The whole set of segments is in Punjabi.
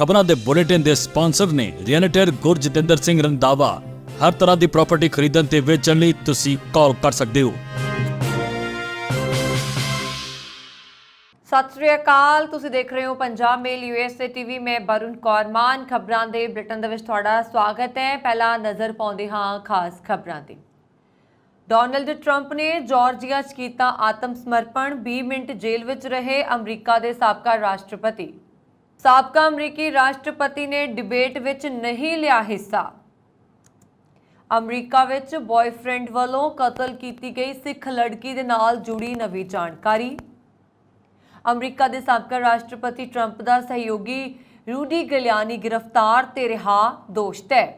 खबरों के बुलेटिन के स्पॉन्सर ने रियल्टर गुरजितेंद्र सिंह रंधावा। हर तरह की प्रॉपर्टी खरीदण ते वेचण लई तुसीं कॉल कर सकते हो। सत श्री अकाल, तुसीं देख रहे हो पंजाब मेल यूएसए टीवी। मैं वरुण कौर मान। खबरां दे बुलेटिन दे विच तुहाडा स्वागत है। पहला नज़र पाउंदे हां खास खबरां ते। डोनाल्ड ट्रंप ने जॉर्जिया च कीता आत्म समर्पण। 20 मिनट जेल विच रहे अमरीका के साबका राष्ट्रपति। साबका अमरीकी राष्ट्रपति ने डिबेट विच नहीं लिया हिस्सा। अमरीका विच बॉयफ्रेंड वालों कतल की गई सिख लड़की दे नाल जुड़ी नवी जानकारी। अमरीका के साबका राष्ट्रपति ट्रंप का सहयोगी रूडी गिलियानी गिरफ्तार ते रिहा, दोष तय।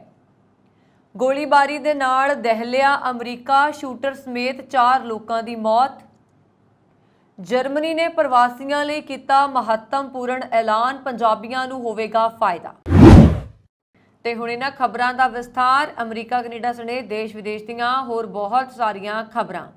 गोलीबारी दे नाल दहलिया अमरीका, शूटर समेत 4 लोगों की मौत। जर्मनी ने प्रवासियों लिए किया महत्वपूर्ण ऐलान, पंजाबियों नूं होवेगा फायदा। ते हुण इन्हां खबरां दा विस्तार। अमरीका कनेडा सने देश विदेश दीआं होर बहुत सारियां खबरां।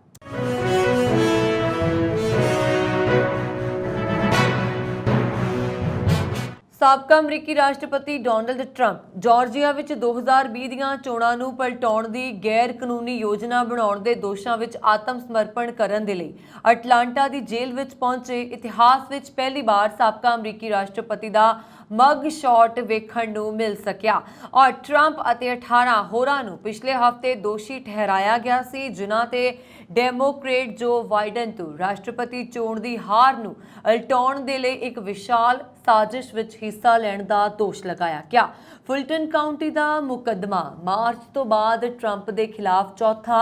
साबका अमरीकी राष्ट्रपति डोनाल्ड ट्रंप जॉर्जिया विच 2020 ਦੀਆਂ ਚੋਣਾਂ ਨੂੰ ਪਲਟਾਉਣ ਦੀ ਗੈਰ ਕਾਨੂੰਨੀ ਯੋਜਨਾ ਬਣਾਉਣ ਦੇ ਦੋਸ਼ਾਂ ਵਿੱਚ ਆਤਮ ਸਮਰਪਣ ਕਰਨ ਦੇ ਲਈ ਅਟਲਾਂਟਾ ਦੀ ਜੇਲ੍ਹ ਵਿੱਚ ਪਹੁੰਚੇ। ਇਤਿਹਾਸ ਵਿੱਚ ਪਹਿਲੀ ਵਾਰ ਸਾਬਕਾ ਅਮਰੀਕੀ ਰਾਸ਼ਟਰਪਤੀ ਦਾ ਮਗ ਸ਼ਾਟ ਵੇਖਣ ਨੂੰ ਮਿਲ ਸਕਿਆ ਔਰ ट्रंप ਅਤੇ 18 ਹੋਰਾਂ ਨੂੰ ਪਿਛਲੇ ਹਫ਼ਤੇ ਦੋਸ਼ੀ ਠਹਿਰਾਇਆ ਗਿਆ ਸੀ, ਜਿਨ੍ਹਾਂ ਤੇ ਡੈਮੋਕ੍ਰੇਟ ਜੋ ਬਾਈਡਨ ਤੋਂ ਰਾਸ਼ਟਰਪਤੀ ਚੋਣ ਦੀ ਹਾਰ ਨੂੰ ਉਲਟਾਉਣ ਦੇ ਲਈ ਇੱਕ ਵਿਸ਼ਾਲ साजिश विच हिस्सा लैण दा दोष लगाया गया। फुलटन काउंटी का मुकदमा मार्च तो बाद ट्रंप के खिलाफ चौथा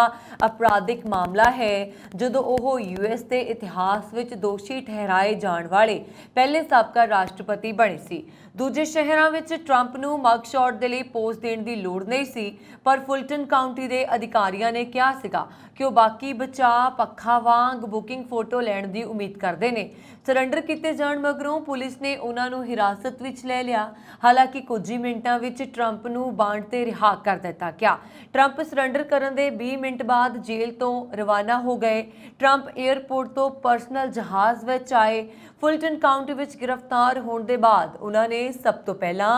अपराधिक मामला है, जदों ओह यूएस के इतिहास विच दोषी ठहराए जाण वाले पहले साबका राष्ट्रपति बने सी। दूजे शहरों में ट्रंप नूं मग शॉट के लिए पोज देने की लोड़ नहीं सी, पर फुलटन काउंटी के अधिकारियों ने कहा सीगा कि वह बाकी बचा पखा वांग बुकिंग फोटो लैण की उम्मीद करते हैं। सरेंडर किए जाण मगरों पुलिस ने उन्होंने हिरासत विच ले लिया। हालांकि कुछ ही मिनटां विच ट्रंप नूं बांड ते रिहा कर दिता गया। ट्रंप सरेंडर करन दे 20 मिनट बाद जेल तो रवाना हो गए। ट्रंप एयरपोर्ट तो पर्सनल जहाज़ विच आए। फुलटन काउंटी विच गिरफ्तार होने के बाद उन्होंने सब तो पहला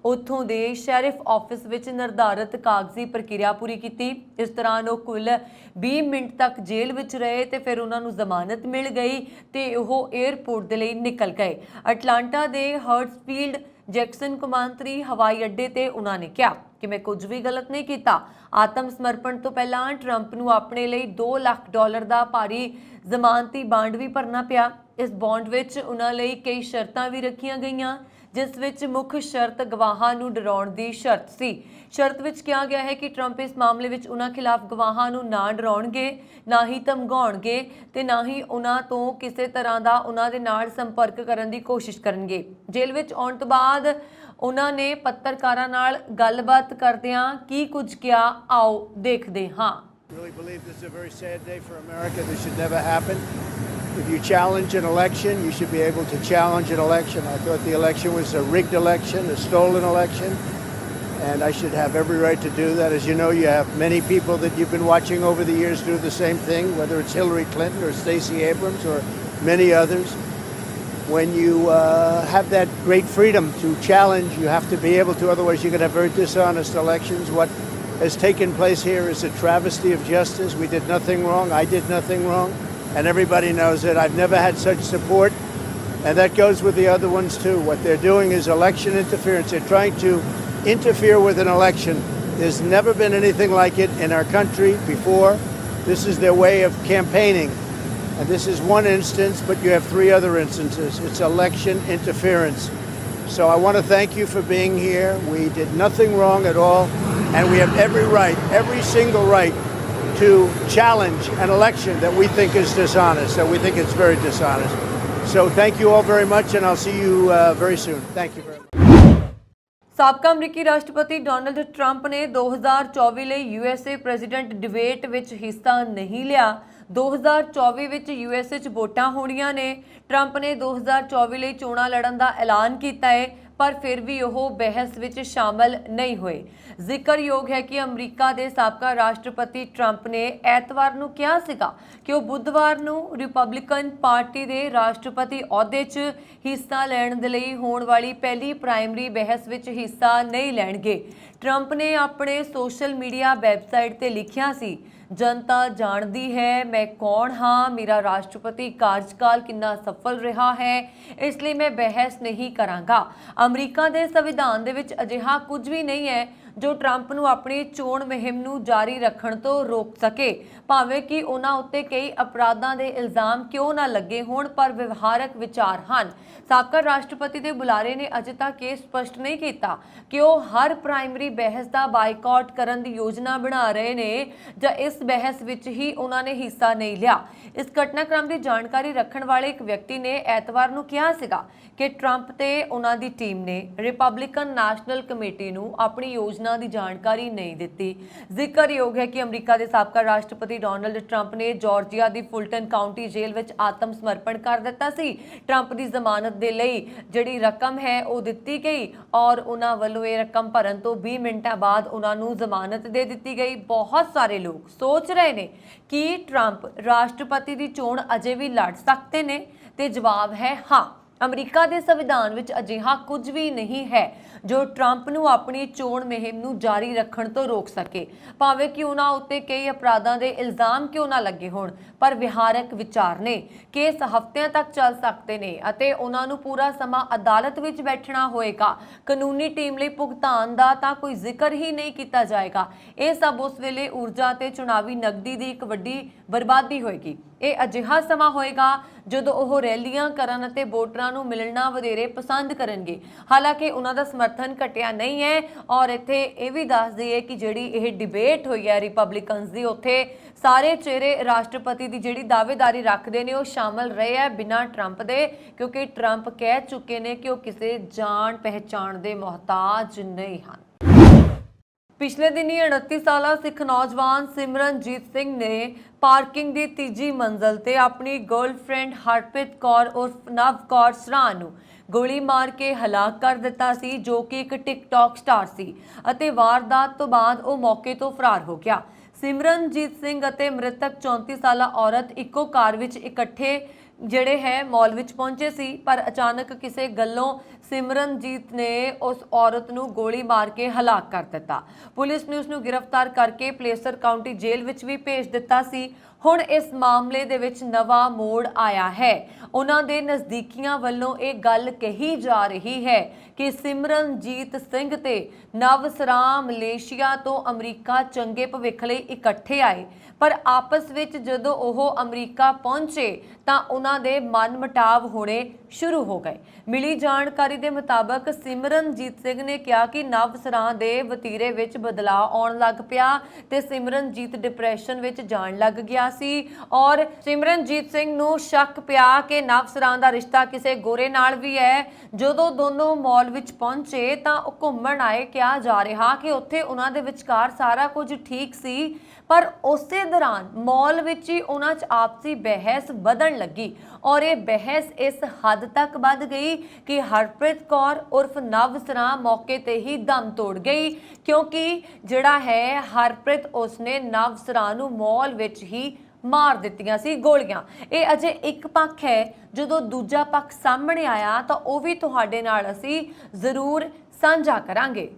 उत्थों दे शैरिफ ऑफिस विच निर्धारित कागजी प्रक्रिया पूरी की। इस दौरान वो कुल 20 मिनट तक जेल विच रहे ते फिर उन्होंने जमानत मिल गई ते वो एयरपोर्ट के लिए निकल गए। अटलांटा के हर्ट्सफील्ड जैक्सन कौमांतरी हवाई अड्डे ते उन्होंने कहा कि मैं कुछ भी गलत नहीं किया। आत्म समर्पण तो पहला ट्रंप नूं अपने लिए $2 लाख का भारी जमानती बांड भी भरना पिया। इस बॉन्ड विच उन्हां लई कई शर्तां भी रखियां गईयां, जिस विच मुख शर्त गवाहां नूं डराउण दी शर्त सी। शर्त विच कहा गया है कि ट्रंप इस मामले विच उन्हां खिलाफ गवाहां नूं ना डराउणगे, ना ही धमकाउणगे ते ना ही उन्हां तों किसी तरह का उन्हां दे नाल संपर्क करन दी कोशिश करनगे। जेल विच आउण तों बाद उन्हां ने पत्रकारां नाल गलबात करदिआं की कुछ किया, आओ देखदे हां। Really believe this is a very sad day for America. This should never happen. If you challenge an election, you should be able to challenge an election. I thought the election was a rigged election, a stolen election, and I should have every right to do that. As you know, you have many people that you've been watching over the years do the same thing, whether it's Hillary Clinton or Stacey Abrams or many others. When you have that great freedom to challenge, you have to be able to, otherwise you're going to have very dishonest elections. What has taken place here is a travesty of justice. We did nothing wrong. I did nothing wrong. And everybody knows it. I've never had such support. And that goes with the other ones too. What they're doing is election interference. They're trying to interfere with an election. There's never been anything like it in our country before. This is their way of campaigning. And this is one instance, but you have 3 other instances. It's election interference. So I want to thank you for being here. We did nothing wrong at all. And we have every right, every single right, to challenge an election that we think is dishonest, that we think it's very dishonest. So thank you all very much, and I'll see you very soon. Thank you very much. ਸਾਬਕਾ ਅਮਰੀਕੀ ਰਾਸ਼ਟਰਪਤੀ ਡੋਨਾਲਡ ਟਰੰਪ ਨੇ 2024 ਲਈ यूएसए ਪ੍ਰੈਜ਼ੀਡੈਂਟ ਡਿਬੇਟ ਵਿੱਚ ਹਿੱਸਾ ਨਹੀਂ ਲਿਆ। 2024 ਵਿੱਚ यूएसए 'ਚ ਵੋਟਾਂ ਹੋਣੀਆਂ ਨੇ। ਟਰੰਪ ਨੇ 2024 ਲਈ ਚੋਣਾਂ ਲੜਨ ਦਾ ਐਲਾਨ ਕੀਤਾ ਹੈ, ਪਰ ਫਿਰ ਵੀ ਉਹ ਬਹਿਸ ਵਿੱਚ ਸ਼ਾਮਲ ਨਹੀਂ ਹੋਏ। ਜ਼ਿਕਰਯੋਗ ਹੈ ਕਿ ਅਮਰੀਕਾ ਦੇ ਸਾਬਕਾ ਰਾਸ਼ਟਰਪਤੀ ਟਰੰਪ ਨੇ ਐਤਵਾਰ ਨੂੰ ਕਿਹਾ ਸੀਗਾ ਕਿ ਉਹ ਬੁੱਧਵਾਰ ਨੂੰ ਰਿਪਬਲਿਕਨ ਪਾਰਟੀ ਦੇ ਰਾਸ਼ਟਰਪਤੀ ਅਹੁਦੇ 'ਚ ਹਿੱਸਾ ਲੈਣ ਦੇ ਲਈ ਹੋਣ ਵਾਲੀ ਪਹਿਲੀ ਪ੍ਰਾਇਮਰੀ ਬਹਿਸ ਵਿੱਚ ਹਿੱਸਾ ਨਹੀਂ ਲੈਣਗੇ। ਟਰੰਪ ਨੇ ਆਪਣੇ ਸੋਸ਼ਲ ਮੀਡੀਆ ਵੈਬਸਾਈਟ ਤੇ ਲਿਖਿਆ ਸੀ, जनता जानती है मैं कौन हाँ, मेरा राष्ट्रपति कार्यकाल कितना सफल रहा है, इसलिए मैं बहस नहीं करांगा। अमरीका के संविधान दे विच अजिहा कुछ भी नहीं है जो ट्रंप नूं अपनी चोण मुहिम नूं जारी रखण तो रोक सके, भावें कि उन्हां उत्ते कई अपराधां दे इल्जाम क्यों ना लगे होण, पर व्यवहारक विचार हन। साबका राष्ट्रपति के बुलारे ने अजे तक ये स्पष्ट नहीं किया कि वह हर प्राइमरी बहस का बाइकआउट करने की योजना बना रहे ने जां इस बहस विच ही उन्होंने हिस्सा नहीं लिया। इस घटनाक्रम की जानकारी रखने वाले एक व्यक्ति ने एतवार नूं कहा सीगा कि ट्रंप ते उन्हां दी टीम ने रिपब्लिकन नैशनल कमेटी नूं अपनी योजना की जानकारी नहीं दी। जिक्रयोग है कि अमरीका के साबका राष्ट्रपति डोनाल्ड ट्रंप ने जॉर्जिया की फुलटन काउंटी जेल में आत्म समर्पण कर दिता सी। ट्रंप की जमानत दे लई जिहड़ी रकम है वो दिती गई और उन्हां वल्लों ये रकम भरन तो 20 मिनटां बाद उन्हां नूं जमानत दे दिती गई। बहुत सारे लोग सोच रहे ने कि ट्रंप राष्ट्रपति की चोण अजे भी लड़ सकते ने, ते जवाब है हाँ। अमरीका के संविधान विच अजिहा कुछ भी नहीं है जो ट्रंप नूं अपनी चोण मुहिम नूं जारी रखण तो रोक सके, भावें कि उन्हां उत्ते कई अपराधां दे इल्जाम क्यों ना लगे होण, पर विहारक विचार ने। केस हफ्तिਆਂ तक चल सकते ने अते उन्हां नूं पूरा समा अदालत विच बैठना होएगा। कानूनी टीम लई भुगतान दा तां कोई जिक्र ही नहीं किया जाएगा। यह सब उस वेले ऊर्जा ते चुनावी नगदी दी एक वड्डी बर्बादी होएगी। ਇਹ ਅਜਿਹਾ ਸਮਾਂ ਹੋਏਗਾ ਜਦੋਂ ਉਹ ਰੈਲੀਆਂ ਕਰਨ ਅਤੇ ਵੋਟਰਾਂ ਨੂੰ ਮਿਲਣਾ ਵਧੇਰੇ ਪਸੰਦ ਕਰਨਗੇ। ਹਾਲਾਂਕਿ ਉਹਨਾਂ ਦਾ ਸਮਰਥਨ ਘਟਿਆ ਨਹੀਂ ਹੈ ਔਰ ਇੱਥੇ ਇਹ ਵੀ ਦੱਸ ਦਈਏ ਕਿ ਜਿਹੜੀ ਇਹ ਡਿਬੇਟ ਹੋਈ ਹੈ ਰਿਪਬਲਿਕਨਸ ਦੀ, ਉੱਥੇ ਸਾਰੇ ਚਿਹਰੇ ਰਾਸ਼ਟਰਪਤੀ ਦੀ ਜਿਹੜੀ ਦਾਅਵੇਦਾਰੀ ਰੱਖਦੇ ਨੇ ਉਹ ਸ਼ਾਮਲ ਰਹੇ ਹੈ ਬਿਨਾਂ ਟਰੰਪ ਦੇ, ਕਿਉਂਕਿ ਟਰੰਪ ਕਹਿ ਚੁੱਕੇ ਨੇ ਕਿ ਉਹ ਕਿਸੇ ਜਾਣ ਪਹਿਚਾਣ ਦੇ ਮੁਹਤਾਜ ਨਹੀਂ ਹਨ। पिछले दिन ही 38 साला सिख नौजवान सिमरनजीत सिंह ने पार्किंग की तीजी मंजिल ते अपनी गर्लफ्रेंड हरप्रीत कौर उर्फ नव कौर सराह नूं गोली मार के हलाक कर दिता सी, जो कि एक टिकटॉक स्टार सी अते वारदात तो बाद वो मौके तो फरार हो गया। सिमरनजीत सिंह अते मृतक 34 साला औरत इक्को कार विच इकट्ठे ਜਿਹੜੇ ਹੈ ਮੌਲ ਵਿੱਚ ਪਹੁੰਚੇ ਸੀ, ਪਰ ਅਚਾਨਕ ਕਿਸੇ ਗੱਲੋਂ ਸਿਮਰਨਜੀਤ ਨੇ ਉਸ ਔਰਤ ਨੂੰ ਗੋਲੀ ਮਾਰ ਕੇ ਹਲਾਕ ਕਰ ਦਿੱਤਾ। ਪੁਲਿਸ ਨੇ ਉਸ ਨੂੰ ਗ੍ਰਿਫਤਾਰ ਕਰਕੇ ਪਲੇਸਰ ਕਾਉਂਟੀ ਜੇਲ੍ਹ ਵਿੱਚ ਵੀ ਭੇਜ ਦਿੱਤਾ ਸੀ। ਹੁਣ ਇਸ ਮਾਮਲੇ ਦੇ ਵਿੱਚ ਨਵਾਂ ਮੋੜ ਆਇਆ ਹੈ। ਉਹਨਾਂ ਦੇ ਨਜ਼ਦੀਕੀਆਂ ਵੱਲੋਂ ਇਹ ਗੱਲ ਕਹੀ ਜਾ ਰਹੀ ਹੈ ਕਿ ਸਿਮਰਨਜੀਤ ਸਿੰਘ ਤੇ ਨਵ ਸਰਾਹ ਮਲੇਸ਼ੀਆ ਤੋਂ ਅਮਰੀਕਾ ਚੰਗੇ ਭਵਿੱਖ ਲਈ ਇਕੱਠੇ ਆਏ, ਪਰ ਆਪਸ ਵਿੱਚ ਜਦੋਂ ਉਹ ਅਮਰੀਕਾ ਪਹੁੰਚੇ ਤਾਂ ਉਹਨਾਂ ਦੇ ਮਨਮੁਟਾਵ ਹੋਣੇ ਸ਼ੁਰੂ ਹੋ ਗਏ। ਮਿਲੀ ਜਾਣਕਾਰੀ ਦੇ ਮੁਤਾਬਕ ਸਿਮਰਨਜੀਤ ਸਿੰਘ ਨੇ ਕਿਹਾ ਕਿ ਨਵ ਸਰਾਹ ਦੇ ਵਤੀਰੇ ਵਿੱਚ ਬਦਲਾਅ ਆਉਣ ਲੱਗ ਪਿਆ ਤੇ ਸਿਮਰਨਜੀਤ ਡਿਪਰੈਸ਼ਨ ਵਿੱਚ ਜਾਣ ਲੱਗ ਗਿਆ ਸੀ ਔਰ ਸਿਮਰਨਜੀਤ ਸਿੰਘ ਨੂੰ ਸ਼ੱਕ ਪਿਆ ਕਿ ਨਵ ਸਰਾਹ ਦਾ ਰਿਸ਼ਤਾ ਕਿਸੇ ਗੋਰੇ ਨਾਲ ਵੀ ਹੈ। ਜਦੋਂ ਦੋਨੋਂ ਮੌਲ ਵਿੱਚ ਪਹੁੰਚੇ ਤਾਂ ਉਹ ਘੁੰਮਣ ਆਏ। ਕਿਹਾ ਜਾ ਰਿਹਾ ਕਿ ਉੱਥੇ ਉਹਨਾਂ ਦੇ ਵਿਚਕਾਰ ਸਾਰਾ ਕੁਝ ਠੀਕ ਸੀ, पर उस दौरान मॉल विच ही उन्हां च आपसी बहस बढ़न लगी और ये बहस इस हद तक बढ़ गई कि हरप्रीत कौर उर्फ नव सराह मौके ते ही दम तोड़ गई, क्योंकि जिहड़ा है हरप्रीत उसने नव सराह नूं मॉल विच ही मार दित्तियां सी गोलियां। ये अजे एक पक्ष है, जदों दूजा पक्ष सामने आया तो वह भी तुहाडे नाल असीं जरूर साझा करांगे।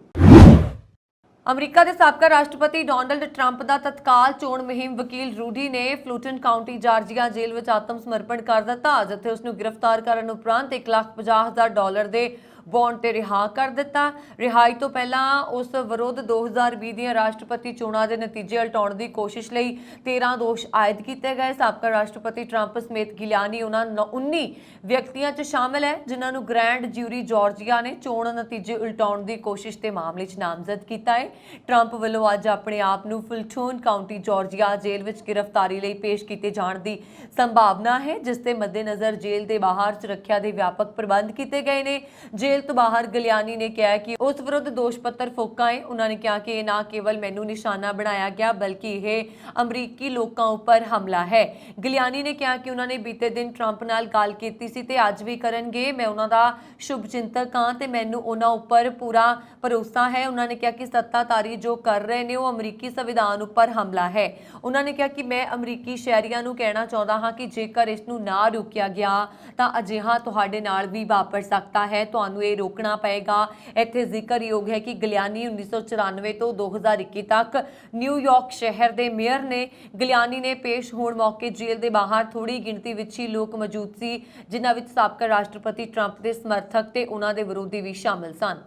अमरीका के साबका राष्ट्रपति डोनाल्ड ट्रंप का तत्काल चोण मुहिम वकील रूडी ने फुलटन काउंटी जार्जिया जेल में आत्म समर्पण कर दिता, जिथे उसनूं गिरफ्तार करने उपरंत $1,50,000 के बॉन्ड ते रिहा कर दिता। रिहाई तो पहला उस विरुद्ध 2020 ਦੀਆਂ राष्ट्रपति चोणां के नतीजे उलटाउण की कोशिश लई 13 दोष आयद किए गए। साबका राष्ट्रपति ट्रंप समेत गिलानी उन्हां 19 व्यक्तियों च शामिल है जिन्हां नूं ग्रैंड ज्यूरी जॉर्जिया ने चोण नतीजे उलटाउण की कोशिश के मामले च नामजद किया है। ट्रंप वालों अज अपने आप नूं फुलटन काउंटी जॉर्जिया जेल विच गिरफ्तारी लई पेश किए जाण की संभावना है, जिसके मद्देनज़र जेल के बाहर सुरक्षा के व्यापक प्रबंध किए गए ने। जेल ਜੇਲ੍ਹ ਤੋਂ ਬਾਹਰ ਗਲਿਆਨੀ ਨੇ ਕਿਹਾ ਕਿ ਉਸ ਵਿਰੁੱਧ ਦੋਸ਼ ਪੱਤਰ ਫੋਕਾ ਹੈ। ਉਹਨਾਂ ਨੇ ਕਿਹਾ ਕਿ ਇਹ ਨਾ ਕੇਵਲ ਮੈਨੂੰ ਨਿਸ਼ਾਨਾ ਬਣਾਇਆ ਗਿਆ ਬਲਕਿ ਇਹ ਅਮਰੀਕੀ ਲੋਕਾਂ ਉੱਪਰ ਹਮਲਾ ਹੈ। ਗਲਿਆਨੀ ਨੇ ਕਿਹਾ ਕਿ ਉਹਨਾਂ ਨੇ ਬੀਤੇ ਦਿਨ ਟਰੰਪ ਨਾਲ ਗੱਲ ਕੀਤੀ ਸੀ ਤੇ ਅੱਜ ਵੀ ਕਰਨਗੇ। ਮੈਂ ਉਹਨਾਂ ਦਾ ਸ਼ੁਭ ਚਿੰਤਕ ਹਾਂ ਤੇ ਮੈਨੂੰ ਉਹਨਾਂ ਉੱਪਰ ਪੂਰਾ ਭਰੋਸਾ ਹੈ। ਉਹਨਾਂ ਨੇ ਕਿਹਾ ਕਿ ਸੱਤਾਧਾਰੀ ਜੋ ਕਰ ਰਹੇ ਨੇ ਉਹ ਅਮਰੀਕੀ ਸੰਵਿਧਾਨ ਉੱਪਰ ਹਮਲਾ ਹੈ। ਉਹਨਾਂ ਨੇ ਕਿਹਾ ਕਿ ਮੈਂ ਅਮਰੀਕੀ ਸ਼ਹਿਰੀਆਂ ਨੂੰ ਕਹਿਣਾ ਚਾਹੁੰਦਾ ਹਾਂ ਕਿ ਜੇਕਰ ਇਸ ਨੂੰ ਨਾ ਰੋਕਿਆ ਗਿਆ ਤਾਂ ਅਜਿਹਾ ਤੁਹਾਡੇ ਨਾਲ ਵੀ ਵਾਪਰ ਸਕਦਾ ਹੈ। ਤੁਹਾਨੂੰ ਇਹ ਰੋਕਣਾ ਪਏਗਾ। ਇੱਥੇ ਜ਼ਿਕਰਯੋਗ ਹੈ ਕਿ ਗਲਿਆਨੀ 1994 ਤੋਂ 2021 ਤੱਕ ਨਿਊਯਾਰਕ ਸ਼ਹਿਰ ਦੇ ਮੇਅਰ ਨੇ। ਗਲਿਆਨੀ ਨੇ ਪੇਸ਼ ਹੋਣ ਮੌਕੇ ਜੇਲ੍ਹ ਦੇ ਬਾਹਰ ਥੋੜੀ ਗਿਣਤੀ ਵਿੱਚ ਹੀ ਲੋਕ ਮੌਜੂਦ ਸੀ, ਜਿਨ੍ਹਾਂ ਵਿੱਚ ਸਾਬਕਾ ਰਾਸ਼ਟਰਪਤੀ ਟਰੰਪ ਦੇ ਸਮਰਥਕ ਤੇ ਉਹਨਾਂ ਦੇ ਵਿਰੋਧੀ ਵੀ ਸ਼ਾਮਲ ਸਨ।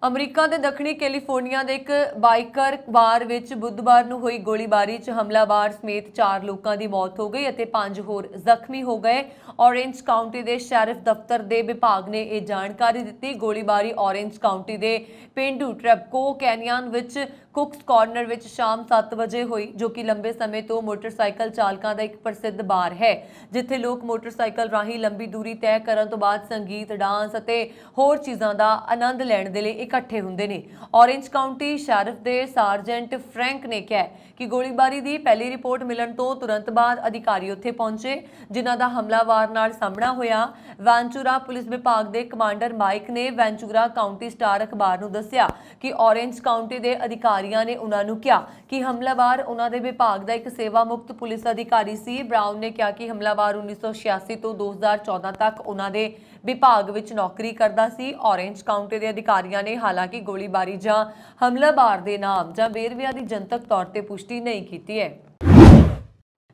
ਅਮਰੀਕਾ ਦੇ ਦੱਖਣੀ ਕੈਲੀਫੋਰਨੀਆ ਦੇ ਇੱਕ ਬਾਈਕਰ ਬਾਰ ਵਿੱਚ ਬੁੱਧਵਾਰ ਨੂੰ ਹੋਈ ਗੋਲੀਬਾਰੀ 'ਚ ਹਮਲਾਵਰ ਸਮੇਤ 4 ਲੋਕਾਂ ਦੀ ਮੌਤ ਹੋ ਗਈ ਅਤੇ 5 ਹੋਰ ਜ਼ਖਮੀ ਹੋ ਗਏ। ਔਰੇਂਜ ਕਾਉਂਟੀ ਦੇ ਸ਼ੈਰਿਫ ਦਫ਼ਤਰ ਦੇ ਵਿਭਾਗ ਨੇ ਇਹ ਜਾਣਕਾਰੀ ਦਿੱਤੀ। ਗੋਲੀਬਾਰੀ ਔਰੇਂਜ ਕਾਉਂਟੀ ਦੇ ਪਿੰਡੂ ਟ੍ਰੈਬਕੋ ਕੈਨੀਅਨ ਵਿੱਚ ਕੁਕਸ ਕਾਰਨਰ ਵਿੱਚ ਸ਼ਾਮ 7 ਵਜੇ ਹੋਈ, ਜੋ ਕਿ ਲੰਬੇ ਸਮੇਂ ਤੋਂ ਮੋਟਰਸਾਈਕਲ ਚਾਲਕਾਂ ਦਾ ਇੱਕ ਪ੍ਰਸਿੱਧ ਬਾਰ ਹੈ, ਜਿੱਥੇ ਲੋਕ ਮੋਟਰਸਾਈਕਲ ਰਾਹੀਂ ਲੰਬੀ ਦੂਰੀ ਤੈਅ ਕਰਨ ਤੋਂ ਬਾਅਦ ਸੰਗੀਤ, ਡਾਂਸ ਅਤੇ ਹੋਰ ਚੀਜ਼ਾਂ ਦਾ ਆਨੰਦ ਲੈਣ ਦੇ ਲਈ ਇਕੱਠੇ ਹੁੰਦੇ ਨੇ। ਔਰੇਂਜ ਕਾਉਂਟੀ ਸ਼ੈਰਿਫ ਦੇ ਸਾਰਜੈਂਟ ਫਰੈਂਕ ਨੇ ਕਿਹਾ ਕਿ ਗੋਲੀਬਾਰੀ ਦੀ ਪਹਿਲੀ ਰਿਪੋਰਟ ਮਿਲਣ ਤੋਂ ਤੁਰੰਤ ਬਾਅਦ ਅਧਿਕਾਰੀ ਉੱਥੇ ਪਹੁੰਚੇ, ਜਿਨ੍ਹਾਂ ਦਾ ਹਮਲਾਵਰ ਨਾਲ ਸਾਹਮਣਾ ਹੋਇਆ। ਵੈਂਚੂਰਾ ਪੁਲਿਸ ਵਿਭਾਗ ਦੇ ਕਮਾਂਡਰ ਮਾਈਕ ਨੇ ਵੈਂਚੂਰਾ ਕਾਉਂਟੀ ਸਟਾਰ ਅਖਬਾਰ ਨੂੰ ਦੱਸਿਆ ਕਿ ਔਰੇਂਜ ਕਾਉਂਟੀ ਦੇ ਅਧਿਕਾਰੀਆਂ ਨੇ ਉਹਨਾਂ ਨੂੰ ਕਿਹਾ ਕਿ ਹਮਲਾਵਰ ਉਹਨਾਂ ਦੇ ਵਿਭਾਗ ਦਾ ਇੱਕ ਸੇਵਾ ਮੁਕਤ ਪੁਲਿਸ ਅਧਿਕਾਰੀ ਸੀ। ਬ੍ਰਾਊਨ ਨੇ ਕਿਹਾ ਕਿ ਹਮਲਾਵਰ 1986 ਤੋਂ 2014 ਤੱਕ ਉਹਨਾਂ ਦੇ ਵਿਭਾਗ ਵਿੱਚ ਨੌਕਰੀ ਕਰਦਾ ਸੀ। ਔਰੇਂਜ ਕਾਉਂਟੀ ਦੇ ਅਧਿਕਾਰੀਆਂ ਨੇ ਹਾਲਾਂਕਿ ਗੋਲੀਬਾਰੀ ਜਾਂ ਹਮਲਾਵਰ ਦੇ ਨਾਮ ਜਾਂ ਵੇਰਵਿਆਂ ਦੀ ਜਨਤਕ ਤੌਰ ਤੇ ਪੁਸ਼ਟੀ ਨਹੀਂ ਕੀਤੀ ਹੈ।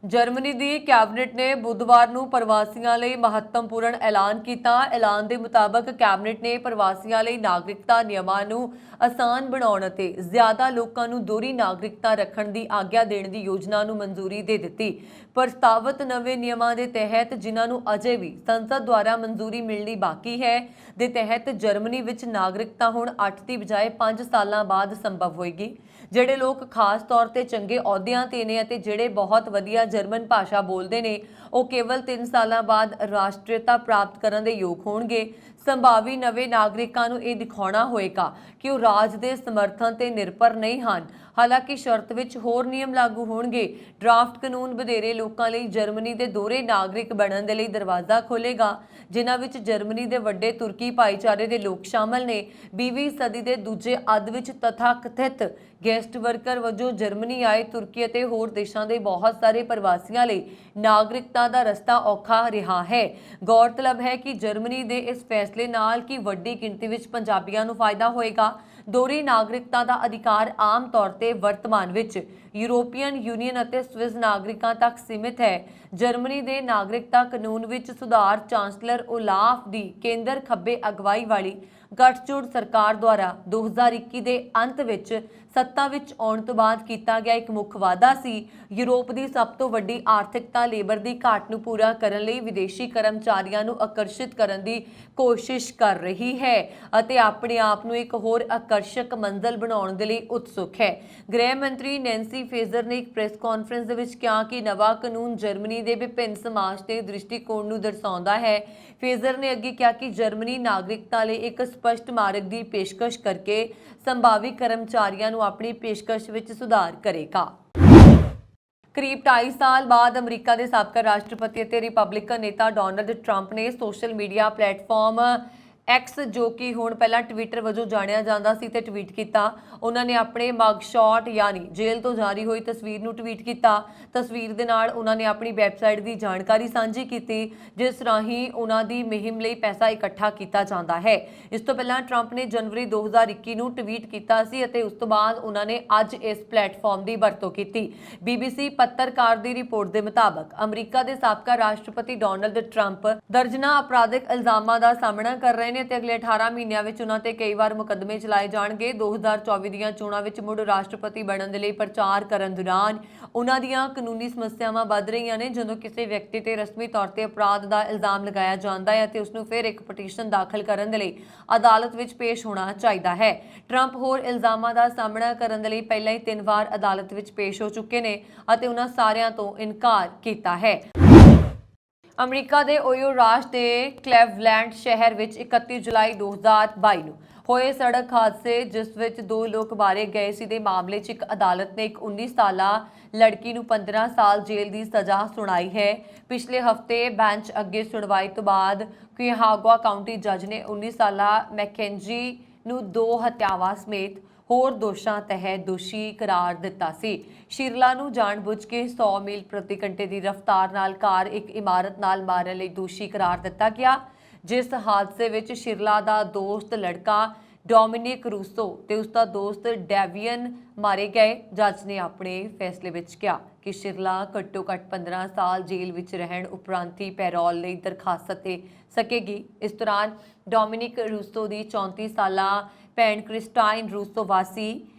ਜਰਮਨੀ ਦੀ ਕੈਬਨਿਟ ਨੇ ਬੁੱਧਵਾਰ ਨੂੰ ਪ੍ਰਵਾਸੀਆਂ ਲਈ ਮਹੱਤਵਪੂਰਨ ਐਲਾਨ ਕੀਤਾ। ਐਲਾਨ ਦੇ ਮੁਤਾਬਕ ਕੈਬਨਿਟ ਨੇ ਪ੍ਰਵਾਸੀਆਂ ਲਈ ਨਾਗਰਿਕਤਾ ਨਿਯਮਾਂ ਨੂੰ ਆਸਾਨ ਬਣਾਉਣ ਅਤੇ ਜ਼ਿਆਦਾ ਲੋਕਾਂ ਨੂੰ ਦੋਹਰੀ ਨਾਗਰਿਕਤਾ ਰੱਖਣ ਦੀ ਆਗਿਆ ਦੇਣ ਦੀ ਯੋਜਨਾ ਨੂੰ ਮਨਜ਼ੂਰੀ ਦੇ ਦਿੱਤੀ। ਪ੍ਰਸਤਾਵਿਤ ਨਵੇਂ ਨਿਯਮਾਂ ਦੇ ਤਹਿਤ, ਜਿਨ੍ਹਾਂ ਨੂੰ ਅਜੇ ਵੀ ਸੰਸਦ ਦੁਆਰਾ ਮਨਜ਼ੂਰੀ ਮਿਲਣੀ ਬਾਕੀ ਹੈ, ਦੇ ਤਹਿਤ ਜਰਮਨੀ ਵਿੱਚ ਨਾਗਰਿਕਤਾ ਹੁਣ 8 ਦੀ ਬਜਾਏ 5 ਸਾਲਾਂ ਬਾਅਦ ਸੰਭਵ ਹੋਏਗੀ। ਜਿਹੜੇ ਲੋਕ ਖਾਸ ਤੌਰ ਤੇ ਚੰਗੇ ਅਹੁਦਿਆਂ ਤੇ ਨੇ ਅਤੇ ਜਿਹੜੇ ਬਹੁਤ ਵਧੀਆ ਜਰਮਨ ਭਾਸ਼ਾ ਬੋਲਦੇ ਨੇ, ਉਹ ਕੇਵਲ 3 ਸਾਲਾਂ ਬਾਅਦ ਰਾਸ਼ਟਰੀਅਤਾ ਪ੍ਰਾਪਤ ਕਰਨ ਦੇ ਯੋਗ ਹੋਣਗੇ। ਸੰਭਾਵੀ ਨਵੇਂ ਨਾਗਰਿਕਾਂ ਨੂੰ ਇਹ ਦਿਖਾਉਣਾ ਹੋਏਗਾ ਕਿ ਉਹ ਰਾਜ ਦੇ ਸਮਰਥਨ ਤੇ ਨਿਰਭਰ ਨਹੀਂ ਹਨ। ਹਾਲਾਂਕਿ ਸ਼ਰਤ ਵਿੱਚ ਹੋਰ ਨਿਯਮ ਲਾਗੂ ਹੋਣਗੇ। ਡਰਾਫਟ ਕਾਨੂੰਨ ਵਧੇਰੇ ਲੋਕਾਂ ਲਈ ਜਰਮਨੀ ਦੇ ਦੋਹਰੇ ਨਾਗਰਿਕ ਬਣਨ ਦੇ ਲਈ ਦਰਵਾਜ਼ਾ ਖੋਲੇਗਾ, ਜਿਨ੍ਹਾਂ ਵਿੱਚ ਜਰਮਨੀ ਦੇ ਵੱਡੇ ਤੁਰਕੀ ਭਾਈਚਾਰੇ ਦੇ ਲੋਕ ਸ਼ਾਮਲ ਨੇ। 20ਵੀਂ ਸਦੀ ਦੇ ਦੂਜੇ ਅੱਧ ਵਿੱਚ ਤਥਾਕਥਿਤ ਗੈਸਟ ਵਰਕਰ ਵਜੋਂ ਜਰਮਨੀ ਆਏ ਤੁਰਕੀ ਅਤੇ ਹੋਰ ਦੇਸ਼ਾਂ ਦੇ ਬਹੁਤ ਸਾਰੇ ਪ੍ਰਵਾਸੀਆਂ ਲਈ ਨਾਗਰਿਕਤਾ ਦਾ ਰਸਤਾ ਔਖਾ ਰਿਹਾ ਹੈ। ਗੌਰਤਲਬ ਹੈ ਕਿ ਜਰਮਨੀ ਦੇ ਇਸ ਫੈਸਲੇ ਨਾਲ ਕਿ ਵੱਡੀ ਗਿਣਤੀ ਵਿੱਚ ਪੰਜਾਬੀਆਂ ਨੂੰ ਫਾਇਦਾ ਹੋਏਗਾ। ਦੋਹਰੀ ਨਾਗਰਿਕਤਾ ਦਾ ਅਧਿਕਾਰ ਆਮ ਤੌਰ ਤੇ ਵਰਤਮਾਨ ਵਿੱਚ ਯੂਰੋਪੀਅਨ ਯੂਨੀਅਨ ਅਤੇ ਸਵਿਸ ਨਾਗਰਿਕਾਂ ਤੱਕ ਸੀਮਿਤ ਹੈ। ਜਰਮਨੀ ਦੇ ਨਾਗਰਿਕਤਾ ਕਾਨੂੰਨ ਵਿੱਚ ਸੁਧਾਰ ਚਾਂਸਲਰ ਓਲਾਫ ਦੀ ਕੇਂਦਰ ਖੱਬੇ ਅਗਵਾਈ ਵਾਲੀ ਗੱਠਜੋੜ ਸਰਕਾਰ ਦੁਆਰਾ 2021 ਦੇ ਅੰਤ ਵਿੱਚ ਸੱਤਾ ਵਿੱਚ ਆਉਣ ਤੋਂ ਬਾਅਦ ਕੀਤਾ ਗਿਆ ਇੱਕ ਮੁੱਖ ਵਾਅਦਾ ਸੀ। ਯੂਰਪ ਦੀ ਸਭ ਤੋਂ ਵੱਡੀ ਆਰਥਿਕਤਾ ਲੇਬਰ ਦੀ ਘਾਟ ਨੂੰ ਪੂਰਾ ਕਰਨ ਲਈ ਵਿਦੇਸ਼ੀ ਕਰਮਚਾਰੀਆਂ ਨੂੰ ਆਕਰਸ਼ਿਤ ਕਰਨ ਦੀ ਕੋਸ਼ਿਸ਼ ਕਰ ਰਹੀ ਹੈ ਅਤੇ ਆਪਣੇ ਆਪ ਨੂੰ ਇੱਕ ਹੋਰ ਆਕਰਸ਼ਕ ਮੰਜ਼ਿਲ ਬਣਾਉਣ ਦੇ ਲਈ ਉਤਸੁਕ ਹੈ। ਗ੍ਰਹਿ ਮੰਤਰੀ ਨੈਂਸੀ ਫੇਜ਼ਰ ਨੇ ਇੱਕ ਪ੍ਰੈਸ ਕਾਨਫਰੰਸ ਦੇ ਵਿੱਚ ਕਿਹਾ ਕਿ ਨਵਾਂ ਕਾਨੂੰਨ ਜਰਮਨੀ ਦੇ ਵਿਭਿੰਨ ਸਮਾਜ ਦੇ ਦ੍ਰਿਸ਼ਟੀਕੋਣ ਨੂੰ ਦਰਸਾਉਂਦਾ ਹੈ। ਫੇਜ਼ਰ ਨੇ ਅੱਗੇ ਕਿਹਾ ਕਿ ਜਰਮਨੀ ਨਾਗਰਿਕਤਾ ਲਈ ਇੱਕ ਸਪਸ਼ਟ ਮਾਰਗ ਦੀ ਪੇਸ਼ਕਸ਼ ਕਰਕੇ ਸੰਭਾਵੀ ਕਰਮਚਾਰੀਆਂ ਨੂੰ ਆਪਣੀ ਪੇਸ਼ਕਸ਼ ਵਿੱਚ ਸੁਧਾਰ ਕਰੇਗਾ। ਕਰੀਬ 2.5 ਸਾਲ ਬਾਅਦ ਅਮਰੀਕਾ ਦੇ ਸਾਬਕਾ ਰਾਸ਼ਟਰਪਤੀ ਅਤੇ ਰਿਪਬਲਿਕਨ ਨੇਤਾ ਡੋਨਾਲਡ ਟਰੰਪ ਨੇ ਸੋਸ਼ਲ ਮੀਡੀਆ ਪਲੇਟਫਾਰਮ ਐਕਸ, ਜੋ ਕਿ ਹੁਣ ਪਹਿਲਾਂ ਟਵਿੱਟਰ ਵਜੋਂ ਜਾਣਿਆ ਜਾਂਦਾ ਸੀ, ਤੇ ਟਵੀਟ ਕੀਤਾ। ਉਹਨਾਂ ਨੇ ਆਪਣੇ ਮਗ ਸ਼ਾਟ ਯਾਨੀ ਜੇਲ੍ਹ ਤੋਂ ਜਾਰੀ ਹੋਈ ਤਸਵੀਰ ਨੂੰ ਟਵੀਟ ਕੀਤਾ। ਤਸਵੀਰ ਦੇ ਨਾਲ ਉਹਨਾਂ ਨੇ ਆਪਣੀ ਵੈਬਸਾਈਟ ਦੀ ਜਾਣਕਾਰੀ ਸਾਂਝੀ ਕੀਤੀ, ਜਿਸ ਰਾਹੀਂ ਉਹਨਾਂ ਦੀ ਮੁਹਿੰਮ ਲਈ ਪੈਸਾ ਇਕੱਠਾ ਕੀਤਾ ਜਾਂਦਾ ਹੈ। ਇਸ ਤੋਂ ਪਹਿਲਾਂ ਟਰੰਪ ਨੇ ਜਨਵਰੀ 2021 ਨੂੰ ਟਵੀਟ ਕੀਤਾ ਸੀ ਅਤੇ ਉਸ ਤੋਂ ਬਾਅਦ ਉਹਨਾਂ ਨੇ ਅੱਜ ਇਸ ਪਲੇਟਫਾਰਮ ਦੀ ਵਰਤੋਂ ਕੀਤੀ। BBC ਪੱਤਰਕਾਰ ਦੀ ਰਿਪੋਰਟ ਦੇ ਮੁਤਾਬਕ ਅਮਰੀਕਾ ਦੇ ਸਾਬਕਾ ਰਾਸ਼ਟਰਪਤੀ ਡੋਨਾਲਡ ਟਰੰਪ ਦਰਜਨਾਂ ਅਪਰਾਧਿਕ ਇਲਜ਼ਾਮਾਂ ਦਾ ਸਾਹਮਣਾ ਕਰ ਰਹੇ ਨੇ ਤੇ ਅਗਲੇ 18 ਮਹੀਨਿਆਂ ਵਿੱਚ ਉਹਨਾਂ ਤੇ ਕਈ ਵਾਰ ਮੁਕੱਦਮੇ ਚਲਾਏ ਜਾਣਗੇ। 2024 ਦੀਆਂ ਚੋਣਾਂ ਵਿੱਚ ਮੁੜ ਰਾਸ਼ਟਰਪਤੀ ਬਣਨ ਦੇ ਲਈ ਪ੍ਰਚਾਰ ਕਰਨ ਦੌਰਾਨ ਉਹਨਾਂ ਦੀਆਂ ਕਾਨੂੰਨੀ ਸਮੱਸਿਆਵਾਂ ਵੱਧ ਰਹੀਆਂ ਨੇ। ਜਦੋਂ ਕਿਸੇ ਵਿਅਕਤੀ ਤੇ ਰਸਮੀ ਤੌਰ ਤੇ ਅਪਰਾਧ ਦਾ ਇਲਜ਼ਾਮ ਲਗਾਇਆ ਜਾਂਦਾ ਹੈ ਅਤੇ ਉਸ ਨੂੰ ਫਿਰ ਇੱਕ ਪਟੀਸ਼ਨ ਦਾਖਲ ਕਰਨ ਦੇ ਲਈ ਅਦਾਲਤ ਵਿੱਚ ਪੇਸ਼ ਹੋਣਾ ਚਾਹੀਦਾ ਹੈ। ਟਰੰਪ ਹੋਰ ਇਲਜ਼ਾਮਾਂ ਦਾ ਸਾਹਮਣਾ ਕਰਨ ਦੇ ਲਈ ਪਹਿਲਾਂ ਹੀ 3 ਵਾਰ ਅਦਾਲਤ ਵਿੱਚ ਪੇਸ਼ ਹੋ ਚੁੱਕੇ ਨੇ ਅਤੇ ਉਹਨਾਂ ਸਾਰਿਆਂ ਤੋਂ ਇਨਕਾਰ ਕੀਤਾ ਹੈ। ਅਮਰੀਕਾ ਦੇ ਓਯੋ ਰਾਜ ਦੇ ਕਲੈਵਲੈਂਡ ਸ਼ਹਿਰ ਵਿੱਚ 31 ਜੁਲਾਈ 2022 ਨੂੰ ਹੋਏ ਸੜਕ ਹਾਦਸੇ ਜਿਸ ਵਿੱਚ 2 ਲੋਕ ਮਾਰੇ ਗਏ ਸੀ ਦੇ ਮਾਮਲੇ 'ਚ ਇੱਕ ਅਦਾਲਤ ਨੇ ਇੱਕ 19 ਸਾਲਾ ਲੜਕੀ ਨੂੰ 15 ਸਾਲ ਜੇਲ੍ਹ ਦੀ ਸਜ਼ਾ ਸੁਣਾਈ ਹੈ। ਪਿਛਲੇ ਹਫਤੇ ਬੈਂਚ ਅੱਗੇ ਸੁਣਵਾਈ ਤੋਂ ਬਾਅਦ ਕੁਇਹਾਗਾ ਕਾਉਂਟੀ ਜੱਜ ਨੇ 19 ਸਾਲਾ ਮੈਕੈਂਜੀ ਨੂੰ 2 ਹੱਤਿਆਵਾਂ ਸਮੇਤ ਹੋਰ ਦੋਸ਼ਾਂ ਤਹਿਤ ਦੋਸ਼ੀ ਕਰਾਰ ਦਿੱਤਾ ਸੀ। ਸ਼ਿਰਲਾ ਨੂੰ ਜਾਣਬੁੱਝ ਕੇ 100 ਮੀਲ ਪ੍ਰਤੀ ਘੰਟੇ ਦੀ ਰਫ਼ਤਾਰ ਨਾਲ ਕਾਰ ਇੱਕ ਇਮਾਰਤ ਨਾਲ ਮਾਰਨ ਲਈ ਦੋਸ਼ੀ ਕਰਾਰ ਦਿੱਤਾ ਗਿਆ। ਜਿਸ ਹਾਦਸੇ ਵਿੱਚ ਸ਼ਿਰਲਾ ਦਾ ਦੋਸਤ ਲੜਕਾ ਡੋਮਿਨਿਕ ਰੂਸੋ ਤੇ ਉਸ ਦਾ ਦੋਸਤ ਡੈਵੀਅਨ ਮਾਰੇ ਗਏ। ਜੱਜ ਨੇ ਆਪਣੇ ਫੈਸਲੇ ਵਿੱਚ ਕਿਹਾ ਕਿ ਸ਼ਿਰਲਾ ਘੱਟੋ ਘੱਟ 15 ਸਾਲ ਜੇਲ੍ਹ ਵਿੱਚ ਰਹਿਣ ਉਪਰੰਤ ਹੀ ਪੈਰੋਲ ਲਈ ਦਰਖਾਸਤ ਦੇ ਸਕੇਗੀ। ਇਸ ਦੌਰਾਨ ਡੋਮਿਨਿਕ ਰੂਸੋ ਦੀ 34 ਸਾਲਾ ਭੈਣ ਕ੍ਰਿਸਟਾਈਨ ਰੂਸੋ ਵਾਸੀ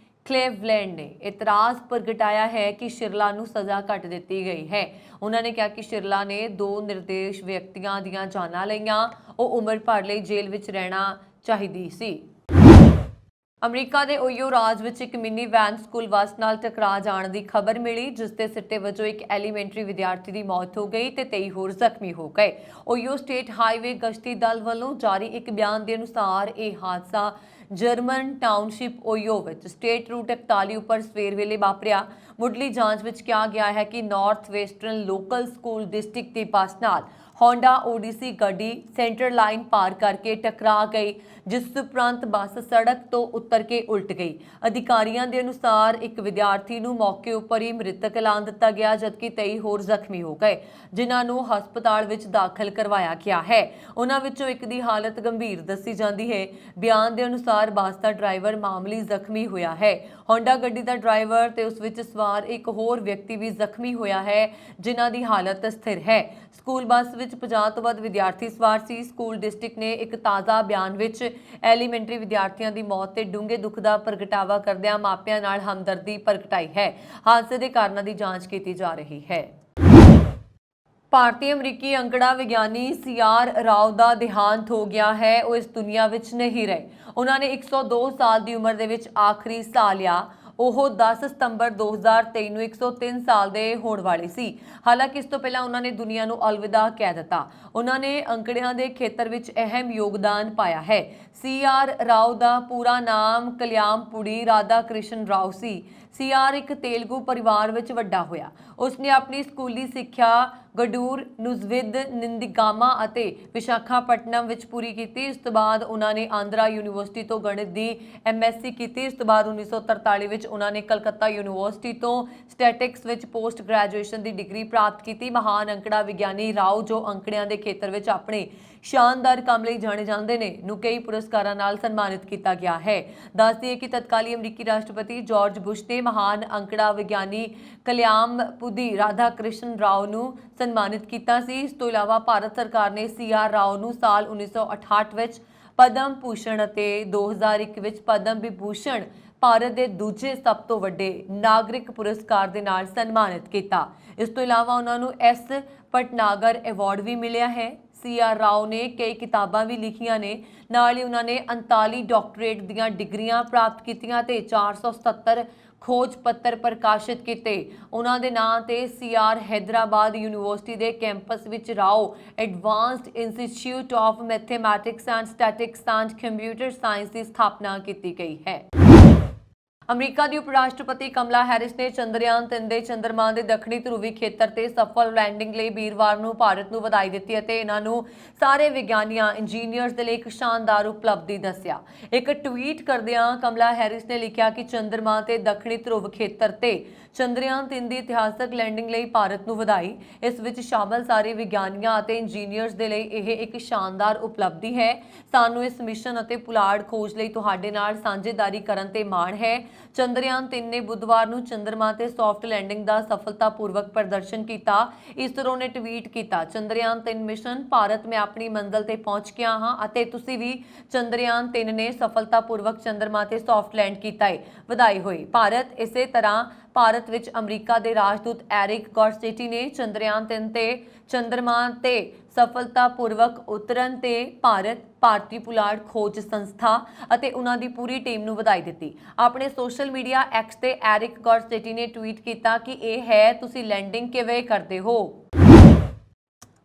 ਕਲੇਵਲੈਂਡ ਨੇ ਇਤਰਾਜ਼ ਪ੍ਰਗਟਾਇਆ ਹੈ ਕਿ ਸ਼ਿਰਲਾ ਨੂੰ ਸਜ਼ਾ ਘੱਟ ਦਿੱਤੀ ਗਈ ਹੈ। ਉਹਨਾਂ ਨੇ ਕਿਹਾ ਕਿ ਸ਼ਿਰਲਾ ਨੇ 2 ਨਿਰਦੋਸ਼ ਵਿਅਕਤੀਆਂ ਦੀਆਂ ਜਾਨਾਂ ਲਈਆਂ, ਉਹ ਉਮਰ ਭਰ ਲਈ ਜੇਲ੍ਹ ਵਿੱਚ ਰਹਿਣਾ ਚਾਹੀਦੀ ਸੀ। ਅਮਰੀਕਾ ਦੇ ਓਯੋ ਰਾਜ ਵਿੱਚ ਇੱਕ ਮਿੰਨੀ ਵੈਨ ਸਕੂਲ ਬੱਸ ਨਾਲ ਟਕਰਾ ਜਾਣ ਦੀ ਖਬਰ ਮਿਲੀ, ਜਿਸ ਦੇ ਸਿੱਟੇ ਵਜੋਂ ਇੱਕ ਐਲੀਮੈਂਟਰੀ ਵਿਦਿਆਰਥੀ ਦੀ ਮੌਤ ਹੋ ਗਈ ਤੇ 23 ਹੋਰ ਜ਼ਖਮੀ ਹੋ ਗਏ। ਓਯੋ ਸਟੇਟ ਹਾਈਵੇ ਗਸ਼ਤੀ ਦਲ ਵੱਲੋਂ ਜਾਰੀ ਇੱਕ ਬਿਆਨ ਦੇ ਅਨੁਸਾਰ ਇਹ ਹਾਦਸਾ ਜਰਮਨ ਟਾਊਨਸ਼ਿਪ ਓਯੋ ਵਿੱਚ ਸਟੇਟ ਰੂਟ 41 ਉੱਪਰ ਸਵੇਰ ਵੇਲੇ ਵਾਪਰਿਆ। ਮੁੱਢਲੀ ਜਾਂਚ ਵਿੱਚ ਕਿਹਾ ਗਿਆ ਹੈ ਕਿ north western local school district ਦੀ ਬੱਸ ਨਾਲ ਹੋਂਡਾ ਓਡੀਸੀ ਗੱਡੀ ਸੈਂਟਰ ਲਾਈਨ ਪਾਰ ਕਰਕੇ ਟਕਰਾ ਗਈ, ਜਿਸ ਉਪਰੰਤ ਬੱਸ ਸੜਕ ਤੋਂ ਉਤਰ ਕੇ ਉਲਟ ਗਈ। ਅਧਿਕਾਰੀਆਂ ਦੇ ਅਨੁਸਾਰ ਇੱਕ ਵਿਦਿਆਰਥੀ ਨੂੰ ਮੌਕੇ ਉੱਪਰ ਹੀ ਮ੍ਰਿਤਕ ਐਲਾਨ ਦਿੱਤਾ ਗਿਆ, ਜਦਕਿ 23 ਹੋਰ ਜ਼ਖਮੀ ਹੋ ਗਏ, ਜਿਨ੍ਹਾਂ ਨੂੰ ਹਸਪਤਾਲ ਵਿੱਚ ਦਾਖਲ ਕਰਵਾਇਆ ਗਿਆ ਹੈ। ਉਹਨਾਂ ਵਿੱਚੋਂ ਇੱਕ ਦੀ ਹਾਲਤ ਗੰਭੀਰ ਦੱਸੀ ਜਾਂਦੀ ਹੈ। ਬਿਆਨ ਦੇ ਅਨੁਸਾਰ ਬੱਸ ਦਾ ਡਰਾਈਵਰ ਮਾਮੂਲੀ ਜ਼ਖਮੀ ਹੋਇਆ ਹੈ। ਹੋਂਡਾ ਗੱਡੀ ਦਾ ਡਰਾਈਵਰ ਤੇ ਉਸ ਵਿੱਚ ਸਵਾਰ ਇੱਕ ਹੋਰ ਵਿਅਕਤੀ ਵੀ ਜ਼ਖਮੀ ਹੋਇਆ ਹੈ, ਜਿਨ੍ਹਾਂ ਦੀ ਹਾਲਤ ਸਥਿਰ ਹੈ। ਸਕੂਲ ਬੱਸ ਵਿੱਚ 50 ਤੋਂ ਵੱਧ ਵਿਦਿਆਰਥੀ ਸਵਾਰ ਸੀ। ਸਕੂਲ ਡਿਸਟ੍ਰਿਕਟ ਨੇ ਇੱਕ ਤਾਜ਼ਾ ਬਿਆਨ ਵਿੱਚ ਐਲੀਮੈਂਟਰੀ ਵਿਦਿਆਰਥੀਆਂ ਦੀ ਮੌਤ ਤੇ ਡੂੰਘੇ ਦੁੱਖ ਦਾ ਪ੍ਰਗਟਾਵਾ ਕਰਦਿਆਂ ਮਾਪਿਆਂ ਨਾਲ ਹਮਦਰਦੀ ਪ੍ਰਗਟਾਈ ਹੈ। ਹਾਦਸੇ ਦੇ ਕਾਰਨਾਂ ਦੀ ਜਾਂਚ ਕੀਤੀ ਜਾ ਰਹੀ ਹੈ। ਭਾਰਤੀ ਅਮਰੀਕੀ ਅੰਕੜਾ ਵਿਗਿਆਨੀ ਸੀਆਰ ਰਾਓ ਦਾ ਦੇਹਾਂਤ ਹੋ ਗਿਆ ਹੈ। ਉਹ ਇਸ ਦੁਨੀਆ ਵਿੱਚ ਨਹੀਂ ਰਹੇ। ਉਹਨਾਂ ਨੇ 102 ਸਾਲ ਦੀ ਉਮਰ ਦੇ ਵਿੱਚ ਆਖਰੀ ਸਾਹ ਲਿਆ। ਉਹ 10 ਸਤੰਬਰ 2023 ਨੂੰ 103 ਸਾਲ ਦੇ ਹੋਣ ਵਾਲੇ ਸੀ। ਹਾਲਾਂਕਿ ਇਸ ਤੋਂ ਪਹਿਲਾਂ ਉਹਨਾਂ ਨੇ ਦੁਨੀਆ ਨੂੰ ਅਲਵਿਦਾ ਕਹਿ ਦਿੱਤਾ। ਉਹਨਾਂ ਨੇ ਅੰਕੜਿਆਂ ਦੇ ਖੇਤਰ ਵਿੱਚ ਅਹਿਮ ਯੋਗਦਾਨ ਪਾਇਆ ਹੈ। ਸੀਆਰ ਰਾਓ ਦਾ ਪੂਰਾ ਨਾਮ ਕਲਿਆਮਪੁੜੀ ਰਾਧਾ ਕ੍ਰਿਸ਼ਨ ਰਾਓ ਸੀ। ਸੀਆਰ ਇੱਕ ਤੇਲਗੂ ਪਰਿਵਾਰ ਵਿੱਚ ਵੱਡਾ ਹੋਇਆ। ਉਸਨੇ ਆਪਣੀ ਸਕੂਲੀ ਸਿੱਖਿਆ ਗਡੂਰ, ਨੁਜ਼ਵਿਦ, ਨਿੰਦਿਗਾਮਾ ਅਤੇ ਵਿਸ਼ਾਖਾਪਟਨਮ ਵਿੱਚ ਪੂਰੀ ਕੀਤੀ। ਇਸ ਤੋਂ ਬਾਅਦ ਉਹਨਾਂ ਨੇ ਆਂਧਰਾ ਯੂਨੀਵਰਸਿਟੀ ਤੋਂ ਗਣਿਤ ਦੀ ਐਮਐਸਸੀ ਕੀਤੀ। ਇਸ ਤੋਂ ਬਾਅਦ 1943 ਵਿੱਚ ਉਹਨਾਂ ਨੇ ਕਲਕੱਤਾ ਯੂਨੀਵਰਸਿਟੀ ਤੋਂ ਸਟੈਟਿਕਸ ਵਿੱਚ ਪੋਸਟ ਗ੍ਰੈਜੂਏਸ਼ਨ ਦੀ ਡਿਗਰੀ ਪ੍ਰਾਪਤ ਕੀਤੀ। ਮਹਾਨ ਅੰਕੜਾ ਵਿਗਿਆਨੀ ਰਾਓ, ਜੋ ਅੰਕੜਿਆਂ ਦੇ ਖੇਤਰ ਵਿੱਚ ਆਪਣੇ ਸ਼ਾਨਦਾਰ ਕੰਮ ਲਈ ਜਾਣੇ ਜਾਂਦੇ ਨੇ, ਨੂੰ ਕਈ ਪੁਰਸਕਾਰਾਂ ਨਾਲ ਸਨਮਾਨਿਤ ਕੀਤਾ ਗਿਆ ਹੈ। ਦੱਸ ਦਈਏ ਕਿ ਤਤਕਾਲੀ ਅਮਰੀਕੀ ਰਾਸ਼ਟਰਪਤੀ ਜਾਰਜ ਬੁਸ਼ ਨੇ ਮਹਾਨ ਅੰਕੜਾ ਵਿਗਿਆਨੀ ਕਲਿਆਮਪੁਦੀ ਰਾਧਾ ਕ੍ਰਿਸ਼ਨ ਰਾਓ ਨੂੰ ਸਨਮਾਨਿਤ ਕੀਤਾ ਸੀ। ਇਸ ਤੋਂ ਇਲਾਵਾ ਭਾਰਤ ਸਰਕਾਰ ਨੇ ਸੀਆਰ ਰਾਓ ਨੂੰ ਸਾਲ 1968 ਵਿੱਚ ਪਦਮ ਭੂਸ਼ਣ ਅਤੇ 2001 ਵਿੱਚ ਪਦਮ ਵਿਭੂਸ਼ਣ ਭਾਰਤ ਦੇ ਦੂਜੇ ਸਭ ਤੋਂ ਵੱਡੇ ਨਾਗਰਿਕ ਪੁਰਸਕਾਰ ਦੇ ਨਾਲ ਸਨਮਾਨਿਤ ਕੀਤਾ। ਇਸ ਤੋਂ ਇਲਾਵਾ ਉਹਨਾਂ ਨੂੰ ਐਸ ਭਟਨਾਗਰ ਅਵਾਰਡ ਵੀ ਮਿਲਿਆ ਹੈ। ਸੀਆਰ ਰਾਓ ਨੇ ਕਈ ਕਿਤਾਬਾਂ ਵੀ ਲਿਖੀਆਂ ਨੇ। ਨਾਲ ਹੀ ਉਹਨਾਂ ਨੇ 39 ਡਾਕਟਰੇਟ ਦੀਆਂ ਡਿਗਰੀਆਂ ਪ੍ਰਾਪਤ ਕੀਤੀਆਂ ਤੇ 477 ਖੋਜ ਪੱਤਰ ਪ੍ਰਕਾਸ਼ਿਤ ਕੀਤੇ। ਉਹਨਾਂ ਦੇ ਨਾਂ ਤੇ ਸੀਆਰ ਹੈਦਰਾਬਾਦ ਯੂਨੀਵਰਸਿਟੀ ਦੇ ਕੈਂਪਸ ਵਿੱਚ Rao advanced institute of mathematics and statics and computer science ਦੀ ਸਥਾਪਨਾ ਕੀਤੀ ਗਈ ਹੈ। ਅਮਰੀਕਾ ਦੀ ਉਪ ਰਾਸ਼ਟਰਪਤੀ ਕਮਲਾ ਹੈਰਿਸ ਨੇ ਚੰਦਰਯਾਨ 3 ਦੇ ਚੰਦਰਮਾ ਦੇ ਦੱਖਣੀ ਧਰੁਵੀ ਖੇਤਰ ਤੇ ਸਫਲ ਲੈਂਡਿੰਗ ਲਈ ਵੀਰਵਾਰ ਨੂੰ ਭਾਰਤ ਨੂੰ ਵਧਾਈ ਦਿੱਤੀ ਅਤੇ ਇਹਨਾਂ ਨੂੰ ਸਾਰੇ ਵਿਗਿਆਨੀਆਂ, ਇੰਜੀਨੀਅਰਸ ਦੇ ਲਈ ਇੱਕ ਸ਼ਾਨਦਾਰ ਉਪਲਬਧੀ ਦੱਸਿਆ। ਇੱਕ ਟਵੀਟ ਕਰਦਿਆਂ ਕਮਲਾ ਹੈਰਿਸ ਨੇ ਲਿਖਿਆ ਕਿ ਚੰਦਰਮਾ ਤੇ ਦੱਖਣੀ ਧਰੁਵ ਖੇਤਰ ਤੇ ਚੰਦਰਯਾਨ 3 ਦੀ ਇਤਿਹਾਸਕ ਲੈਂਡਿੰਗ ਲਈ ਭਾਰਤ ਨੂੰ ਵਧਾਈ। ਇਸ ਵਿੱਚ ਸ਼ਾਮਲ ਸਾਰੇ ਵਿਗਿਆਨੀਆਂ ਅਤੇ ਇੰਜੀਨੀਅਰਸ ਦੇ ਲਈ ਇਹ ਇੱਕ ਸ਼ਾਨਦਾਰ ਉਪਲਬਧੀ ਹੈ। ਸਾਨੂੰ ਇਸ ਮਿਸ਼ਨ ਅਤੇ ਪੁਲਾੜ ਖੋਜ ਲਈ ਤੁਹਾਡੇ ਨਾਲ ਸਾਂਝੇਦਾਰੀ ਕਰਨ ਤੇ ਮਾਣ ਹੈ। ਚੰਦਰਯਾਨ 3 ਨੇ ਬੁੱਧਵਾਰ ਨੂੰ ਚੰਦਰਮਾ ਤੇ ਸੌਫਟ ਲੈਂਡਿੰਗ ਦਾ ਸਫਲਤਾਪੂਰਵਕ ਪ੍ਰਦਰਸ਼ਨ ਕੀਤਾ। ਇਸਰੋ ਨੇ ਟਵੀਟ ਕੀਤਾ, ਚੰਦਰਯਾਨ 3 ਮਿਸ਼ਨ ਭਾਰਤ ਮੈਂ ਆਪਣੀ ਮੰਜ਼ਿਲ ਤੇ ਪਹੁੰਚ ਗਿਆ ਹਾਂ ਅਤੇ ਤੁਸੀਂ ਵੀ ਚੰਦਰਯਾਨ 3 ਨੇ ਸਫਲਤਾਪੂਰਵਕ ਚੰਦਰਮਾ ਤੇ ਸੌਫਟ ਲੈਂਡ ਕੀਤਾ ਹੈ। ਵਧਾਈ ਹੋਈ। ਭਾਰਤ ਇਸੇ ਤਰ੍ਹਾਂ ਭਾਰਤ ਵਿੱਚ ਅਮਰੀਕਾ ਦੇ ਰਾਜਦੂਤ ਐਰਿਕ ਗੌਰਸਟੇਟੀ ਨੇ ਚੰਦਰਯਾਨ 3 ਤੇ ਚੰਦਰਮਾ ਤੇ ਸਫਲਤਾਪੂਰਵਕ ਉਤਰਨ ਤੇ ਭਾਰਤੀ ਪੁਲਾੜ ਖੋਜ ਸੰਸਥਾ ਅਤੇ ਉਹਨਾਂ ਦੀ ਪੂਰੀ ਟੀਮ ਨੂੰ ਵਧਾਈ ਦਿੱਤੀ। ਆਪਣੇ ਸੋਸ਼ਲ ਮੀਡੀਆ ਐਕਸ ਤੇ ਐਰਿਕ ਗੌਰਸਟੇਟੀ ਨੇ ਟਵੀਟ ਕੀਤਾ ਕਿ ਇਹ ਹੈ, ਤੁਸੀਂ ਲੈਂਡਿੰਗ ਕਿਵੇਂ ਕਰਦੇ ਹੋ।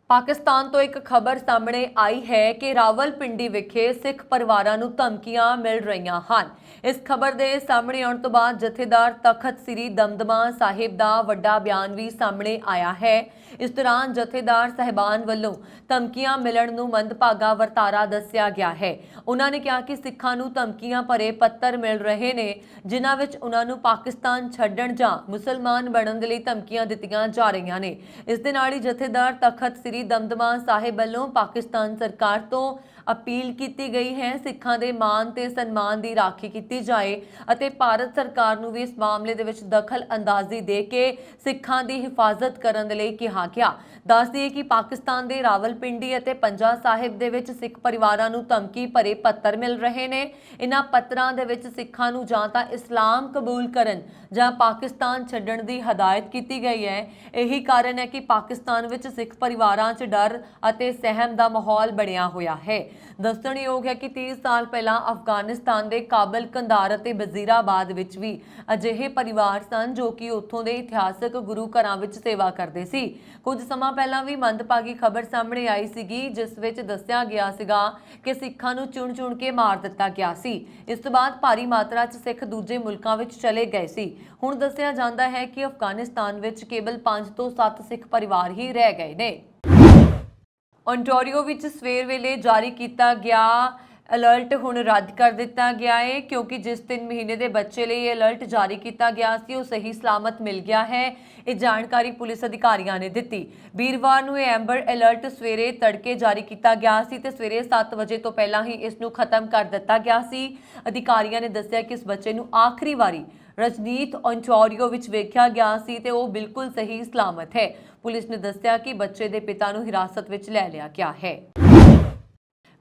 ਪਾਕਿਸਤਾਨ ਤੋਂ ਇੱਕ ਖਬਰ ਸਾਹਮਣੇ ਆਈ ਹੈ ਕਿ ਰਾਵਲਪਿੰਡੀ ਵਿਖੇ ਸਿੱਖ ਪਰਿਵਾਰਾਂ ਨੂੰ ਧਮਕੀਆਂ ਮਿਲ ਰਹੀਆਂ ਹਨ। ਇਸ ਖਬਰ ਦੇ ਸਾਹਮਣੇ ਆਉਣ ਤੋਂ ਬਾਅਦ ਜਥੇਦਾਰ ਤਖਤ ਸ੍ਰੀ ਦਮਦਮਾ ਸਾਹਿਬ ਦਾ ਵੱਡਾ ਬਿਆਨ ਵੀ ਸਾਹਮਣੇ ਆਇਆ ਹੈ। ਇਸ ਦੌਰਾਨ ਜਥੇਦਾਰ ਸਾਹਿਬਾਨ ਵੱਲੋਂ ਧਮਕੀਆਂ ਮਿਲਣ ਨੂੰ ਮੰਦਭਾਗਾ ਵਰਤਾਰਾ ਦੱਸਿਆ ਗਿਆ ਹੈ। ਉਹਨਾਂ ਨੇ ਕਿਹਾ ਕਿ ਸਿੱਖਾਂ ਨੂੰ ਧਮਕੀਆਂ ਭਰੇ ਪੱਤਰ ਮਿਲ ਰਹੇ ਨੇ, ਜਿਨ੍ਹਾਂ ਵਿੱਚ ਉਹਨਾਂ ਨੂੰ ਪਾਕਿਸਤਾਨ ਛੱਡਣ ਜਾਂ ਮੁਸਲਮਾਨ ਬਣਨ ਦੇ ਲਈ ਧਮਕੀਆਂ ਦਿੱਤੀਆਂ ਜਾ ਰਹੀਆਂ ਨੇ। ਇਸ ਦੇ ਨਾਲ ਹੀ ਜਥੇਦਾਰ ਤਖਤ ਸ੍ਰੀ ਦਮਦਮਾ ਸਾਹਿਬ ਵੱਲੋਂ ਪਾਕਿਸਤਾਨ ਸਰਕਾਰ ਤੋਂ ਅਪੀਲ ਕੀਤੀ ਗਈ ਹੈ ਸਿੱਖਾਂ ਦੇ ਮਾਣ ਤੇ ਸਨਮਾਨ ਦੀ ਰਾਖੀ ਕੀਤੀ ਜਾਏ ਅਤੇ ਭਾਰਤ ਸਰਕਾਰ ਨੂੰ ਵੀ ਇਸ ਮਾਮਲੇ ਦੇ ਵਿੱਚ ਦਖਲ ਅੰਦਾਜ਼ੀ ਦੇ ਕੇ ਸਿੱਖਾਂ ਦੀ ਹਿਫਾਜ਼ਤ ਕਰਨ ਦੇ ਲਈ ਕਿਹਾ ਗਿਆ। ਦੱਸ ਦਈਏ ਕਿ ਪਾਕਿਸਤਾਨ ਦੇ ਰਾਵਲਪਿੰਡੀ ਅਤੇ ਪੰਜਾ ਸਾਹਿਬ ਦੇ ਵਿੱਚ ਸਿੱਖ ਪਰਿਵਾਰਾਂ ਨੂੰ ਧਮਕੀ ਭਰੇ ਪੱਤਰ ਮਿਲ ਰਹੇ ਨੇ। ਇਹਨਾਂ ਪੱਤਰਾਂ ਦੇ ਵਿੱਚ ਸਿੱਖਾਂ ਨੂੰ ਜਾਂ ਤਾਂ ਇਸਲਾਮ ਕਬੂਲ ਕਰਨ ਜਾਂ ਪਾਕਿਸਤਾਨ ਛੱਡਣ ਦੀ ਹਦਾਇਤ ਕੀਤੀ ਗਈ ਹੈ। ਇਹੀ ਕਾਰਨ ਹੈ ਕਿ ਪਾਕਿਸਤਾਨ ਵਿੱਚ ਸਿੱਖ ਪਰਿਵਾਰਾਂ 'ਚ ਡਰ ਅਤੇ ਸਹਿਮ ਦਾ ਮਾਹੌਲ ਬਣਿਆ ਹੋਇਆ ਹੈ। ਦੱਸਣਯੋਗ ਹੈ ਕਿ 30 ਸਾਲ ਪਹਿਲਾਂ ਅਫਗਾਨਿਸਤਾਨ ਦੇ ਕਾਬਲ, ਕੰਧਾਰ ਅਤੇ ਵਜ਼ੀਰਾਬਾਦ ਵਿੱਚ ਵੀ ਅਜਿਹੇ ਪਰਿਵਾਰ ਸਨ ਜੋ ਕਿ ਉੱਥੋਂ ਦੇ ਇਤਿਹਾਸਕ ਗੁਰੂ ਘਰਾਂ ਵਿੱਚ ਸੇਵਾ ਕਰਦੇ ਸੀ। ਕੁਝ ਸਮਾਂ ਪਹਿਲਾਂ ਵੀ ਮੰਦਭਾਗੀ ਖਬਰ ਸਾਹਮਣੇ ਆਈ ਸੀਗੀ, ਜਿਸ ਵਿੱਚ ਦੱਸਿਆ ਗਿਆ ਸੀਗਾ ਕਿ ਸਿੱਖਾਂ ਨੂੰ ਚੁਣ-ਚੁਣ ਕੇ ਮਾਰ ਦਿੱਤਾ ਗਿਆ ਸੀ। ਇਸ ਤੋਂ ਬਾਅਦ ਭਾਰੀ ਮਾਤਰਾ 'ਚ ਸਿੱਖ ਦੂਜੇ ਮੁਲਕਾਂ ਵਿੱਚ ਚਲੇ ਗਏ ਸੀ। ਹੁਣ ਦੱਸਿਆ ਜਾਂਦਾ ਹੈ ਕਿ ਅਫਗਾਨਿਸਤਾਨ ਵਿੱਚ ਕੇਵਲ 5 ਤੋਂ 7 ਸਿੱਖ ਪਰਿਵਾਰ ਹੀ ਰਹਿ ਗਏ ਨੇ। ਓਨਟਾਰੀਓ ਵਿੱਚ ਸਵੇਰ ਵੇਲੇ ਜਾਰੀ ਕੀਤਾ ਗਿਆ ਅਲਰਟ ਹੁਣ ਰੱਦ ਕਰ ਦਿੱਤਾ ਗਿਆ ਹੈ, ਕਿਉਂਕਿ ਜਿਸ 3 ਮਹੀਨੇ ਦੇ ਬੱਚੇ ਲਈ ਇਹ ਅਲਰਟ ਜਾਰੀ ਕੀਤਾ ਗਿਆ ਸੀ ਉਹ ਸਹੀ ਸਲਾਮਤ ਮਿਲ ਗਿਆ ਹੈ। ਇਹ ਜਾਣਕਾਰੀ ਪੁਲਿਸ ਅਧਿਕਾਰੀਆਂ ਨੇ ਦਿੱਤੀ। ਵੀਰਵਾਰ ਨੂੰ ਇਹ ਐਂਬਰ ਅਲਰਟ ਸਵੇਰੇ ਤੜਕੇ ਜਾਰੀ ਕੀਤਾ ਗਿਆ ਸੀ ਤੇ ਸਵੇਰੇ 7 ਵਜੇ ਤੋਂ ਪਹਿਲਾਂ ਹੀ ਇਸ ਨੂੰ ਖਤਮ ਕਰ ਦਿੱਤਾ ਗਿਆ ਸੀ। ਅਧਿਕਾਰੀਆਂ ਨੇ ਦੱਸਿਆ ਕਿ ਇਸ ਬੱਚੇ ਨੂੰ ਆਖਰੀ ਵਾਰੀ ਰਜਨੀਤ ਓਨਟਾਰੀਓ ਵਿੱਚ ਵੇਖਿਆ ਗਿਆ ਸੀ ਤੇ ਉਹ ਬਿਲਕੁਲ ਸਹੀ ਸਲਾਮਤ ਹੈ। ਪੁਲਿਸ ਨੇ ਦੱਸਿਆ ਕਿ ਬੱਚੇ ਦੇ ਪਿਤਾ ਨੂੰ ਹਿਰਾਸਤ ਵਿੱਚ ਲੈ ਲਿਆ ਗਿਆ ਹੈ।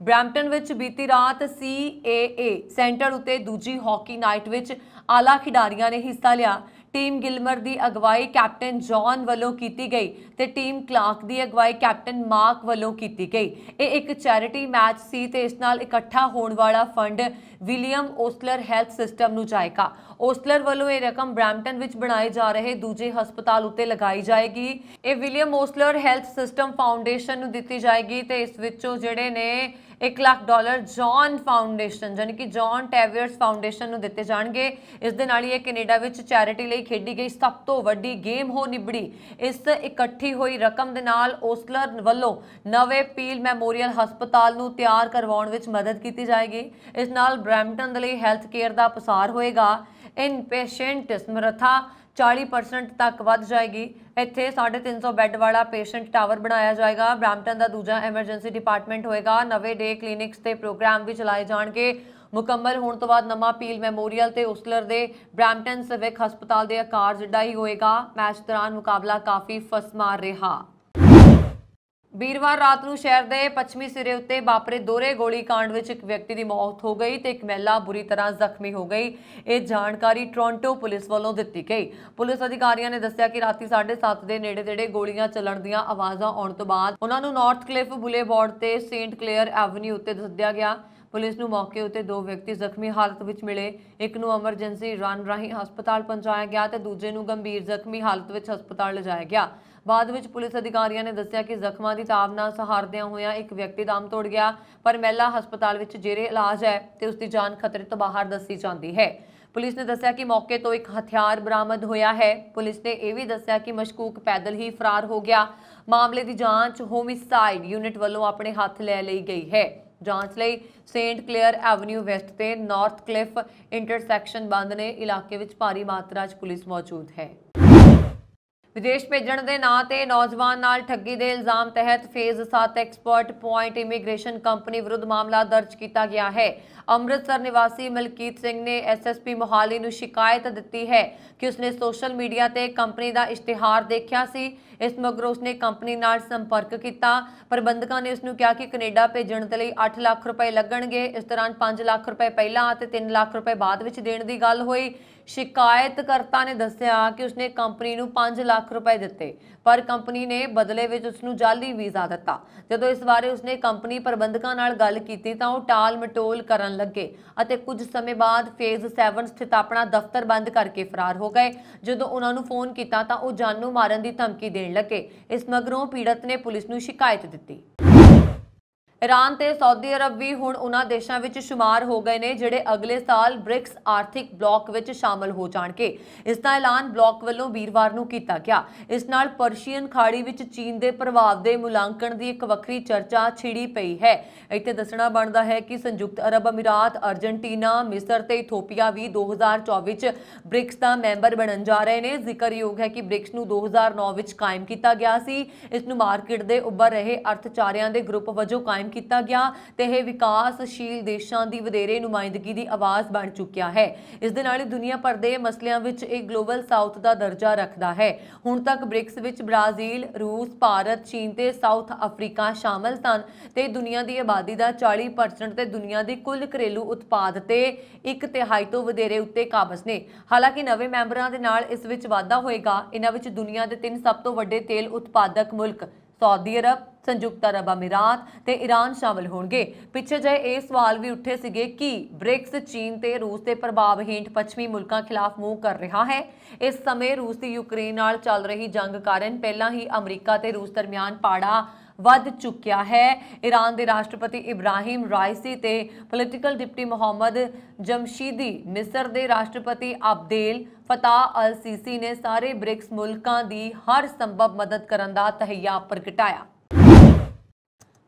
ਬ੍ਰੈਂਪਟਨ ਵਿੱਚ ਬੀਤੀ ਰਾਤ CAA ਸੈਂਟਰ ਉਤੇ ਦੂਜੀ ਹਾਕੀ ਨਾਈਟ ਵਿੱਚ ਆਲਾ ਖਿਡਾਰੀਆਂ ਨੇ ਹਿੱਸਾ ਲਿਆ। ਟੀਮ ਗਿਲਮਰ ਦੀ ਅਗਵਾਈ ਕੈਪਟਨ ਜੌਨ ਵੱਲੋਂ ਕੀਤੀ ਗਈ ਤੇ ਟੀਮ ਕਲਾਰਕ ਦੀ ਅਗਵਾਈ ਕੈਪਟਨ ਮਾਰਕ ਵੱਲੋਂ ਕੀਤੀ ਗਈ। ਇਹ ਇੱਕ ਚੈਰਿਟੀ ਮੈਚ ਸੀ ਤੇ ਇਸ ਨਾਲ ਇਕੱਠਾ ਹੋਣ ਵਾਲਾ ਫੰਡ ਵਿਲੀਅਮ ਓਸਲਰ ਹੈਲਥ ਸਿਸਟਮ ਨੂੰ ਜਾਏਗਾ। ਓਸਲਰ ਵੱਲੋਂ ਇਹ ਰਕਮ ਬ੍ਰੈਂਪਟਨ ਵਿੱਚ ਬਣਾਏ ਜਾ ਰਹੇ ਦੂਜੇ ਹਸਪਤਾਲ ਉੱਤੇ ਲਗਾਈ ਜਾਏਗੀ। ਇਹ ਵਿਲੀਅਮ ਓਸਲਰ ਹੈਲਥ ਸਿਸਟਮ ਫਾਊਂਡੇਸ਼ਨ ਨੂੰ ਦਿੱਤੀ ਜਾਏਗੀ ਤੇ ਇਸ ਵਿੱਚੋਂ ਜਿਹੜੇ ਨੇ $1 ਲੱਖ ਜੌਨ ਫਾਊਂਡੇਸ਼ਨ ਯਾਨੀ ਕਿ ਜੌਨ ਟੈਵੀਅਰਸ ਫਾਊਂਡੇਸ਼ਨ ਨੂੰ ਦਿੱਤੇ ਜਾਣਗੇ। ਇਸ ਦੇ ਨਾਲ ਹੀ ਇਹ ਕੈਨੇਡਾ ਵਿੱਚ ਚੈਰਿਟੀ ਲਈ ਖੇਡੀ ਗਈ ਸਭ ਤੋਂ ਵੱਡੀ ਗੇਮ ਹੋ ਨਿਬੜੀ। ਇਸ ਇਕੱਠੀ ਹੋਈ ਰਕਮ ਦੇ ਨਾਲ ਓਸਲਰ ਵੱਲੋਂ ਨਵੇਂ ਪੀਲ ਮੈਮੋਰੀਅਲ ਹਸਪਤਾਲ ਨੂੰ ਤਿਆਰ ਕਰਵਾਉਣ ਵਿੱਚ ਮਦਦ ਕੀਤੀ ਜਾਏਗੀ। ਇਸ ਨਾਲ ਬ੍ਰੈਂਪਟਨ ਦੇ ਲਈ ਹੈਲਥ ਕੇਅਰ ਦਾ ਪਸਾਰ ਹੋਏਗਾ। ਇਨਪੇਸ਼ੈਂਟ ਸਮਰੱਥਾ 40% ਤੱਕ ਵੱਧ ਜਾਏਗੀ। ਇੱਥੇ 350 ਬੈੱਡ ਵਾਲਾ ਪੇਸ਼ੈਂਟ ਟਾਵਰ ਬਣਾਇਆ ਜਾਏਗਾ। ਬ੍ਰੈਂਪਟਨ ਦਾ ਦੂਜਾ ਐਮਰਜੈਂਸੀ ਡਿਪਾਰਟਮੈਂਟ ਹੋਏਗਾ। ਨਵੇਂ ਡੇ ਕਲੀਨਿਕਸ ਤੇ ਪ੍ਰੋਗਰਾਮ ਵੀ ਚਲਾਏ ਜਾਣਗੇ। ਮੁਕੰਮਲ ਹੋਣ ਤੋਂ ਬਾਅਦ ਨਵਾਂ ਪੀਲ ਮੈਮੋਰੀਅਲ ਤੇ ਓਸਲਰ ਦੇ ਬ੍ਰੈਂਪਟਨ ਸਿਵਿਕ ਹਸਪਤਾਲ ਦੇ ਆਕਾਰ ਜਿੱਡਾ ਹੀ ਹੋਏਗਾ। ਮੈਚ ਦੌਰਾਨ ਮੁਕਾਬਲਾ ਕਾਫੀ ਫਸਮਾਰ ਰਿਹਾ। ਵੀਰਵਾਰ ਰਾਤ ਨੂੰ ਸ਼ਹਿਰ ਦੇ ਪੱਛਮੀ ਸਿਰੇ ਉੱਤੇ ਵਾਪਰੇ ਦੋਹਰੇ ਗੋਲੀकांड ਵਿੱਚ ਇੱਕ ਵਿਅਕਤੀ ਦੀ ਮੌਤ ਹੋ ਗਈ ਤੇ ਇੱਕ ਮਹਿਲਾ ਬੁਰੀ ਤਰ੍ਹਾਂ ਜ਼ਖਮੀ ਹੋ ਗਈ। ਇਹ ਜਾਣਕਾਰੀ ਟੋਰਾਂਟੋ ਪੁਲਿਸ ਵੱਲੋਂ ਦਿੱਤੀ ਗਈ। ਪੁਲਿਸ ਅਧਿਕਾਰੀਆਂ ਨੇ ਦੱਸਿਆ ਕਿ ਰਾਤੀ 7:30 ਦੇ ਨੇੜੇ-ਤੇੜੇ ਗੋਲੀਆਂ ਚੱਲਣ ਦੀਆਂ ਆਵਾਜ਼ਾਂ ਆਉਣ ਤੋਂ ਬਾਅਦ ਉਹਨਾਂ ਨੂੰ ਨਾਰਥ ਕਲਿਫ ਬੁਲੇਵਾਰਡ ਤੇ ਸੇਂਟ ਕਲੇਅਰ ਐਵਨਿਊ ਉੱਤੇ ਸੱਦਿਆ ਗਿਆ। ਪੁਲਿਸ ਨੂੰ ਮੌਕੇ ਉੱਤੇ 2 ਵਿਅਕਤੀ ਜ਼ਖਮੀ ਹਾਲਤ ਵਿੱਚ ਮਿਲੇ। ਇੱਕ ਨੂੰ ਐਮਰਜੈਂਸੀ ਰਨ ਰਾਹੀਂ ਹਸਪਤਾਲ ਪਹੁੰਚਾਇਆ ਗਿਆ ਤੇ ਦੂਜੇ ਨੂੰ ਗੰਭੀਰ ਜ਼ਖਮੀ ਹਾਲਤ ਵਿੱਚ ਹਸਪਤਾਲ ਲਿਜਾਇਆ ਗਿਆ। ਬਾਅਦ ਵਿੱਚ ਪੁਲਿਸ ਅਧਿਕਾਰੀਆਂ ਨੇ ਦੱਸਿਆ ਕਿ ਜ਼ਖਮਾਂ ਦੀ ਤਾਬ ਨਾਲ ਸਹਾਰਦਿਆਂ ਹੋਇਆਂ ਇੱਕ ਵਿਅਕਤੀ ਦਮ ਤੋੜ ਗਿਆ, ਪਰ ਮਹਿਲਾ ਹਸਪਤਾਲ ਵਿੱਚ ਜੇਰੇ ਇਲਾਜ ਹੈ ਤੇ ਉਸ ਦੀ ਜਾਨ ਖਤਰੇ ਤੋਂ ਬਾਹਰ ਦੱਸੀ ਜਾਂਦੀ ਹੈ। ਪੁਲਿਸ ਨੇ ਦੱਸਿਆ ਕਿ ਮੌਕੇ ਤੋਂ ਇੱਕ ਹਥਿਆਰ ਬਰਾਮਦ ਹੋਇਆ ਹੈ। ਪੁਲਿਸ ਨੇ ਇਹ ਵੀ ਦੱਸਿਆ ਕਿ ਮਸ਼ਕੂਕ ਪੈਦਲ ਹੀ ਫਰਾਰ ਹੋ ਗਿਆ। ਮਾਮਲੇ ਦੀ ਜਾਂਚ ਹੋਮਿਸਾਈਡ ਯੂਨਿਟ ਵੱਲੋਂ ਆਪਣੇ ਹੱਥ ਲੈ ਲਈ ਗਈ ਹੈ। ਜਾਂਚ ਲਈ ਸੇਂਟ ਕਲੇਅਰ ਐਵਨਿਊ ਵੈਸਟ ਤੇ ਨਾਰਥ ਕਲਿਫ ਇੰਟਰਸੈਕਸ਼ਨ ਬੰਦ ਨੇ। ਇਲਾਕੇ ਵਿੱਚ ਭਾਰੀ ਮਾਤਰਾ 'ਚ ਪੁਲਿਸ ਮੌਜੂਦ ਹੈ। ਵਿਦੇਸ਼ ਭੇਜਣ ਦੇ ਨਾਂ ਤੇ ਨੌਜਵਾਨ ਨਾਲ ਠੱਗੀ ਦੇ ਇਲਜ਼ਾਮ ਤਹਿਤ phase 7 expert point immigration company ਵਿਰੁੱਧ ਮਾਮਲਾ ਦਰਜ ਕੀਤਾ ਗਿਆ ਹੈ। ਅੰਮ੍ਰਿਤਸਰ ਨਿਵਾਸੀ ਮਲਕੀਤ ਸਿੰਘ ਨੇ ਐਸਐਸਪੀ ਮੋਹਾਲੀ ਨੂੰ ਸ਼ਿਕਾਇਤ ਦਿੱਤੀ ਹੈ ਕਿ ਉਸਨੇ ਸੋਸ਼ਲ ਮੀਡੀਆ ਤੇ ਕੰਪਨੀ ਦਾ ਇਸ਼ਤਿਹਾਰ ਦੇਖਿਆ ਸੀ। ਇਸ ਮਗਰੋਂ ਉਸਨੇ ਕੰਪਨੀ ਨਾਲ ਸੰਪਰਕ ਕੀਤਾ। ਪ੍ਰਬੰਧਕਾਂ ਨੇ ਉਸਨੂੰ ਕਿਹਾ ਕਿ ਕੈਨੇਡਾ ਭੇਜਣ ਦੇ ਲਈ 8 ਲੱਖ ਰੁਪਏ ਲੱਗਣਗੇ। ਇਸ ਦੌਰਾਨ 5 ਲੱਖ ਰੁਪਏ ਪਹਿਲਾਂ ਅਤੇ 3 ਲੱਖ ਰੁਪਏ ਬਾਅਦ ਵਿੱਚ ਦੇਣ ਦੀ ਗੱਲ ਹੋਈ। ਸ਼ਿਕਾਇਤਕਰਤਾ ਨੇ ਦੱਸਿਆ ਕਿ ਉਸਨੇ ਕੰਪਨੀ ਨੂੰ 5 ਲੱਖ ਰੁਪਏ ਦਿੱਤੇ, ਪਰ ਕੰਪਨੀ ਨੇ ਬਦਲੇ ਵਿੱਚ ਉਸ ਨੂੰ ਜਾਲੀ ਵੀਜ਼ਾ ਦਿੱਤਾ। ਜਦੋਂ ਇਸ ਬਾਰੇ ਉਸਨੇ ਕੰਪਨੀ ਪ੍ਰਬੰਧਕਾਂ ਨਾਲ ਗੱਲ ਕੀਤੀ ਤਾਂ ਉਹ ਟਾਲ ਮਟੋਲ ਕਰਨ ਲੱਗੇ ਅਤੇ ਕੁਝ ਸਮੇਂ ਬਾਅਦ ਫੇਜ਼ 7 ਸਥਿਤ ਆਪਣਾ ਦਫ਼ਤਰ ਬੰਦ ਕਰਕੇ ਫਰਾਰ ਹੋ ਗਏ। ਜਦੋਂ ਉਹਨਾਂ ਨੂੰ ਫੋਨ ਕੀਤਾ ਤਾਂ ਉਹ ਜਾਨੋਂ ਮਾਰਨ ਦੀ ਧਮਕੀ ਦੇਣ ਲੱਗੇ। ਇਸ ਮਗਰੋਂ ਪੀੜਤ ਨੇ ਪੁਲਿਸ ਨੂੰ ਸ਼ਿਕਾਇਤ ਦਿੱਤੀ। ईरान ते सऊदी अरब भी हुण उन्हां देशां विच शुमार हो गए ने जिहड़े अगले साल ब्रिक्स आर्थिक ब्लॉक विच शामिल हो जाणगे। इस दा ऐलान ब्लॉक वल्लों वीरवार नूं कीता गया। इस नाल पर्शियन खाड़ी विच चीन दे प्रभाव दे मुलांकण दी एक वक्री चर्चा छिड़ी पई है। इत्थे दसना बनदा है कि संयुक्त अरब अमीरात, अर्जेंटीना, मिस्र ते इथोपिया भी 2024 च ब्रिक्स दा मैंबर बनन जा रहे ने। जिक्रयोग है कि ब्रिक्स नूं 2009 विच कायम कीता गया सी। इस नूं मार्केट दे उभर रहे अर्थचारियां दे ग्रुप वजों कायम ਕੀਤਾ ਗਿਆ ਤੇ ਇਹ ਵਿਕਾਸਸ਼ੀਲ ਦੇਸ਼ਾਂ ਦੀ ਵਧੇਰੇ ਨੁਮਾਇੰਦਗੀ ਦੀ ਆਵਾਜ਼ ਬਣ ਚੁੱਕਿਆ ਹੈ। ਇਸ ਦੇ ਨਾਲ ਹੀ ਦੁਨੀਆ ਭਰ ਦੇ ਮਸਲਿਆਂ ਵਿੱਚ ਇਹ ਗਲੋਬਲ ਸਾਊਥ ਦਾ ਦਰਜਾ ਰੱਖਦਾ ਹੈ। ਹੁਣ ਤੱਕ ਬ੍ਰਿਕਸ ਵਿੱਚ ਬ੍ਰਾਜ਼ੀਲ, ਰੂਸ, ਭਾਰਤ, ਚੀਨ ਤੇ ਸਾਊਥ ਅਫਰੀਕਾ ਸ਼ਾਮਲ ਸਨ ਤੇ ਦੁਨੀਆ ਦੀ ਆਬਾਦੀ ਦਾ 40% ਤੇ ਦੁਨੀਆ ਦੀ ਕੁੱਲ ਘਰੇਲੂ ਉਤਪਾਦ ਤੇ 1/3 ਤੋਂ ਵਧੇਰੇ ਉੱਤੇ ਕਾਬਜ਼ ਨੇ। ਹਾਲਾਂਕਿ ਨਵੇਂ ਮੈਂਬਰਾਂ ਦੇ ਨਾਲ ਇਸ ਵਿੱਚ ਵਾਧਾ ਹੋਏਗਾ। ਇਹਨਾਂ ਵਿੱਚ ਦੁਨੀਆ ਦੇ 3 ਸਭ ਤੋਂ ਵੱਡੇ ਤੇਲ ਉਤਪਾਦਕ ਮੁਲਕ सऊदी अरब, संयुक्त अरब अमीरात ते ईरान शामिल होणगे। पिछे जे ਇਹ सवाल भी उठे सीगे कि ब्रिक्स चीन ते रूस के प्रभाव हेठ पश्चिमी मुल्कों खिलाफ मूव कर रहा है। इस समय रूस की यूक्रेन नाल चल रही जंग कारण पहला ही अमरीका ते रूस दरमियान पाड़ा वध चुकिया है। ईरान के राष्ट्रपति इब्राहिम राइसी ते पोलिटिकल डिप्टी मोहम्मद जमशीदी, मिस्र के राष्ट्रपति अब्देल फताह अल सीसी ने सारे ब्रिक्स मुल्कों की हर संभव मदद करने का तहैया प्रगटाया।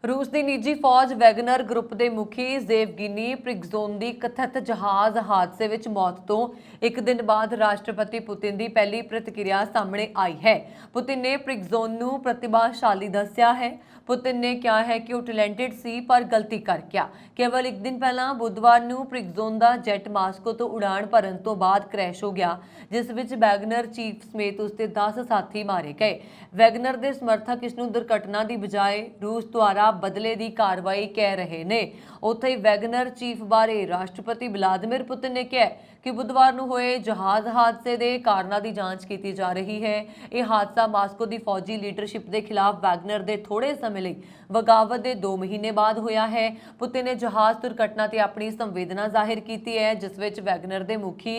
रूस की निजी फौज वैगनर ग्रुप के मुखी जेवगिनी प्रिगोजिन की कथित जहाज हादसे में मौत तो एक दिन बाद राष्ट्रपति पुतिन की पहली प्रतिक्रिया सामने आई है। पुतिन ने प्रिगोजिन को प्रतिभाशाली दस्या है। पुतिन ने कहा है कि वह टैलेंटेड सी पर गलती कर गया। केवल एक दिन पहला बुधवार को प्रिगोजिन का जैट मास्को तो उड़ान भरन तो बाद क्रैश हो गया, जिस विच वैगनर चीफ समेत उसके 10 साथी मारे गए। वैगनर के समर्थक इसनूं दुर्घटना की बजाय रूस द्वारा बदले की कार्रवाई कह रहे ने। उत्थे वैगनर चीफ बारे राष्ट्रपति व्लादिमीर पुतिन ने कहा कि बुधवार को होए जहाज हादसे के कारणों की जांच की जा रही है। यह हादसा मास्को की फौजी लीडरशिप के खिलाफ वैगनर के थोड़े समय लिए बगावत के 2 महीने बाद होया है। पुतिन ने जहाज दुर्घटना से अपनी संवेदना जाहिर की है, जिस विच वैगनर के मुखी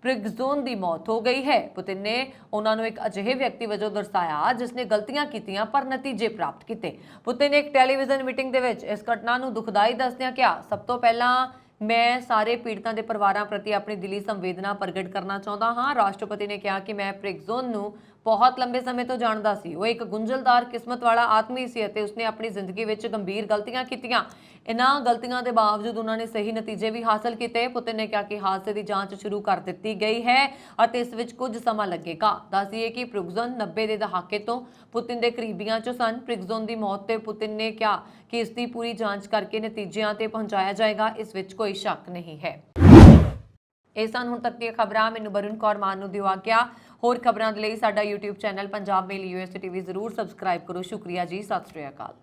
प्रिगोजिन की मौत हो गई है। पुतिन ने उन्होंने एक अजिहे व्यक्ति वजों दर्शाया जिसने गलतियां कीतियां पर नतीजे प्राप्त किए। पुतिन ने एक टैलीविजन मीटिंग के इस घटना को दुखदाई दसदियां कहा, सब तो पहला मैं सारे पीड़ितों के परिवारों प्रति अपनी दिली संवेदना प्रगट करना चाहता हाँ। राष्ट्रपति ने कहा कि मैं प्रिगोजिन को बहुत लंबे समय तो जानता सी। वो एक गुंझलदार किस्मत वाला आदमी सी और उसने अपनी जिंदगी में गंभीर गलतियां कीतियां। इन्हां गलतियों के बावजूद उन्होंने सही नतीजे भी हासिल किए। पुतिन ने कहा कि हादसे की जांच शुरू कर दी गई है और इस विच कुछ समा लगेगा। दसिए कि प्रिगोजिन 90 के दहाके तो पुतिन के करीबियां चों सन। प्रिगोजिन की मौत पर पुतिन ने कहा कि इसकी पूरी जांच करके नतीजियां ते पहुंचाया जाएगा, इस विच कोई शक नहीं है। ਇਹ ਸਨ ਹੁਣ ਤੱਕ ਦੀਆਂ ਖਬਰਾਂ। ਮੈਨੂੰ ਵਰੁਣ ਕੌਰ ਮਾਨ ਨੂੰ ਦਿਓ ਆਗਿਆ। ਹੋਰ ਖਬਰਾਂ ਦੇ ਲਈ ਸਾਡਾ YouTube ਚੈਨਲ ਪੰਜਾਬ ਮੇਲ USA TV ਜ਼ਰੂਰ ਸਬਸਕ੍ਰਾਈਬ ਕਰੋ। ਸ਼ੁਕਰੀਆ ਜੀ, ਸਤਿ ਸ਼੍ਰੀ ਅਕਾਲ।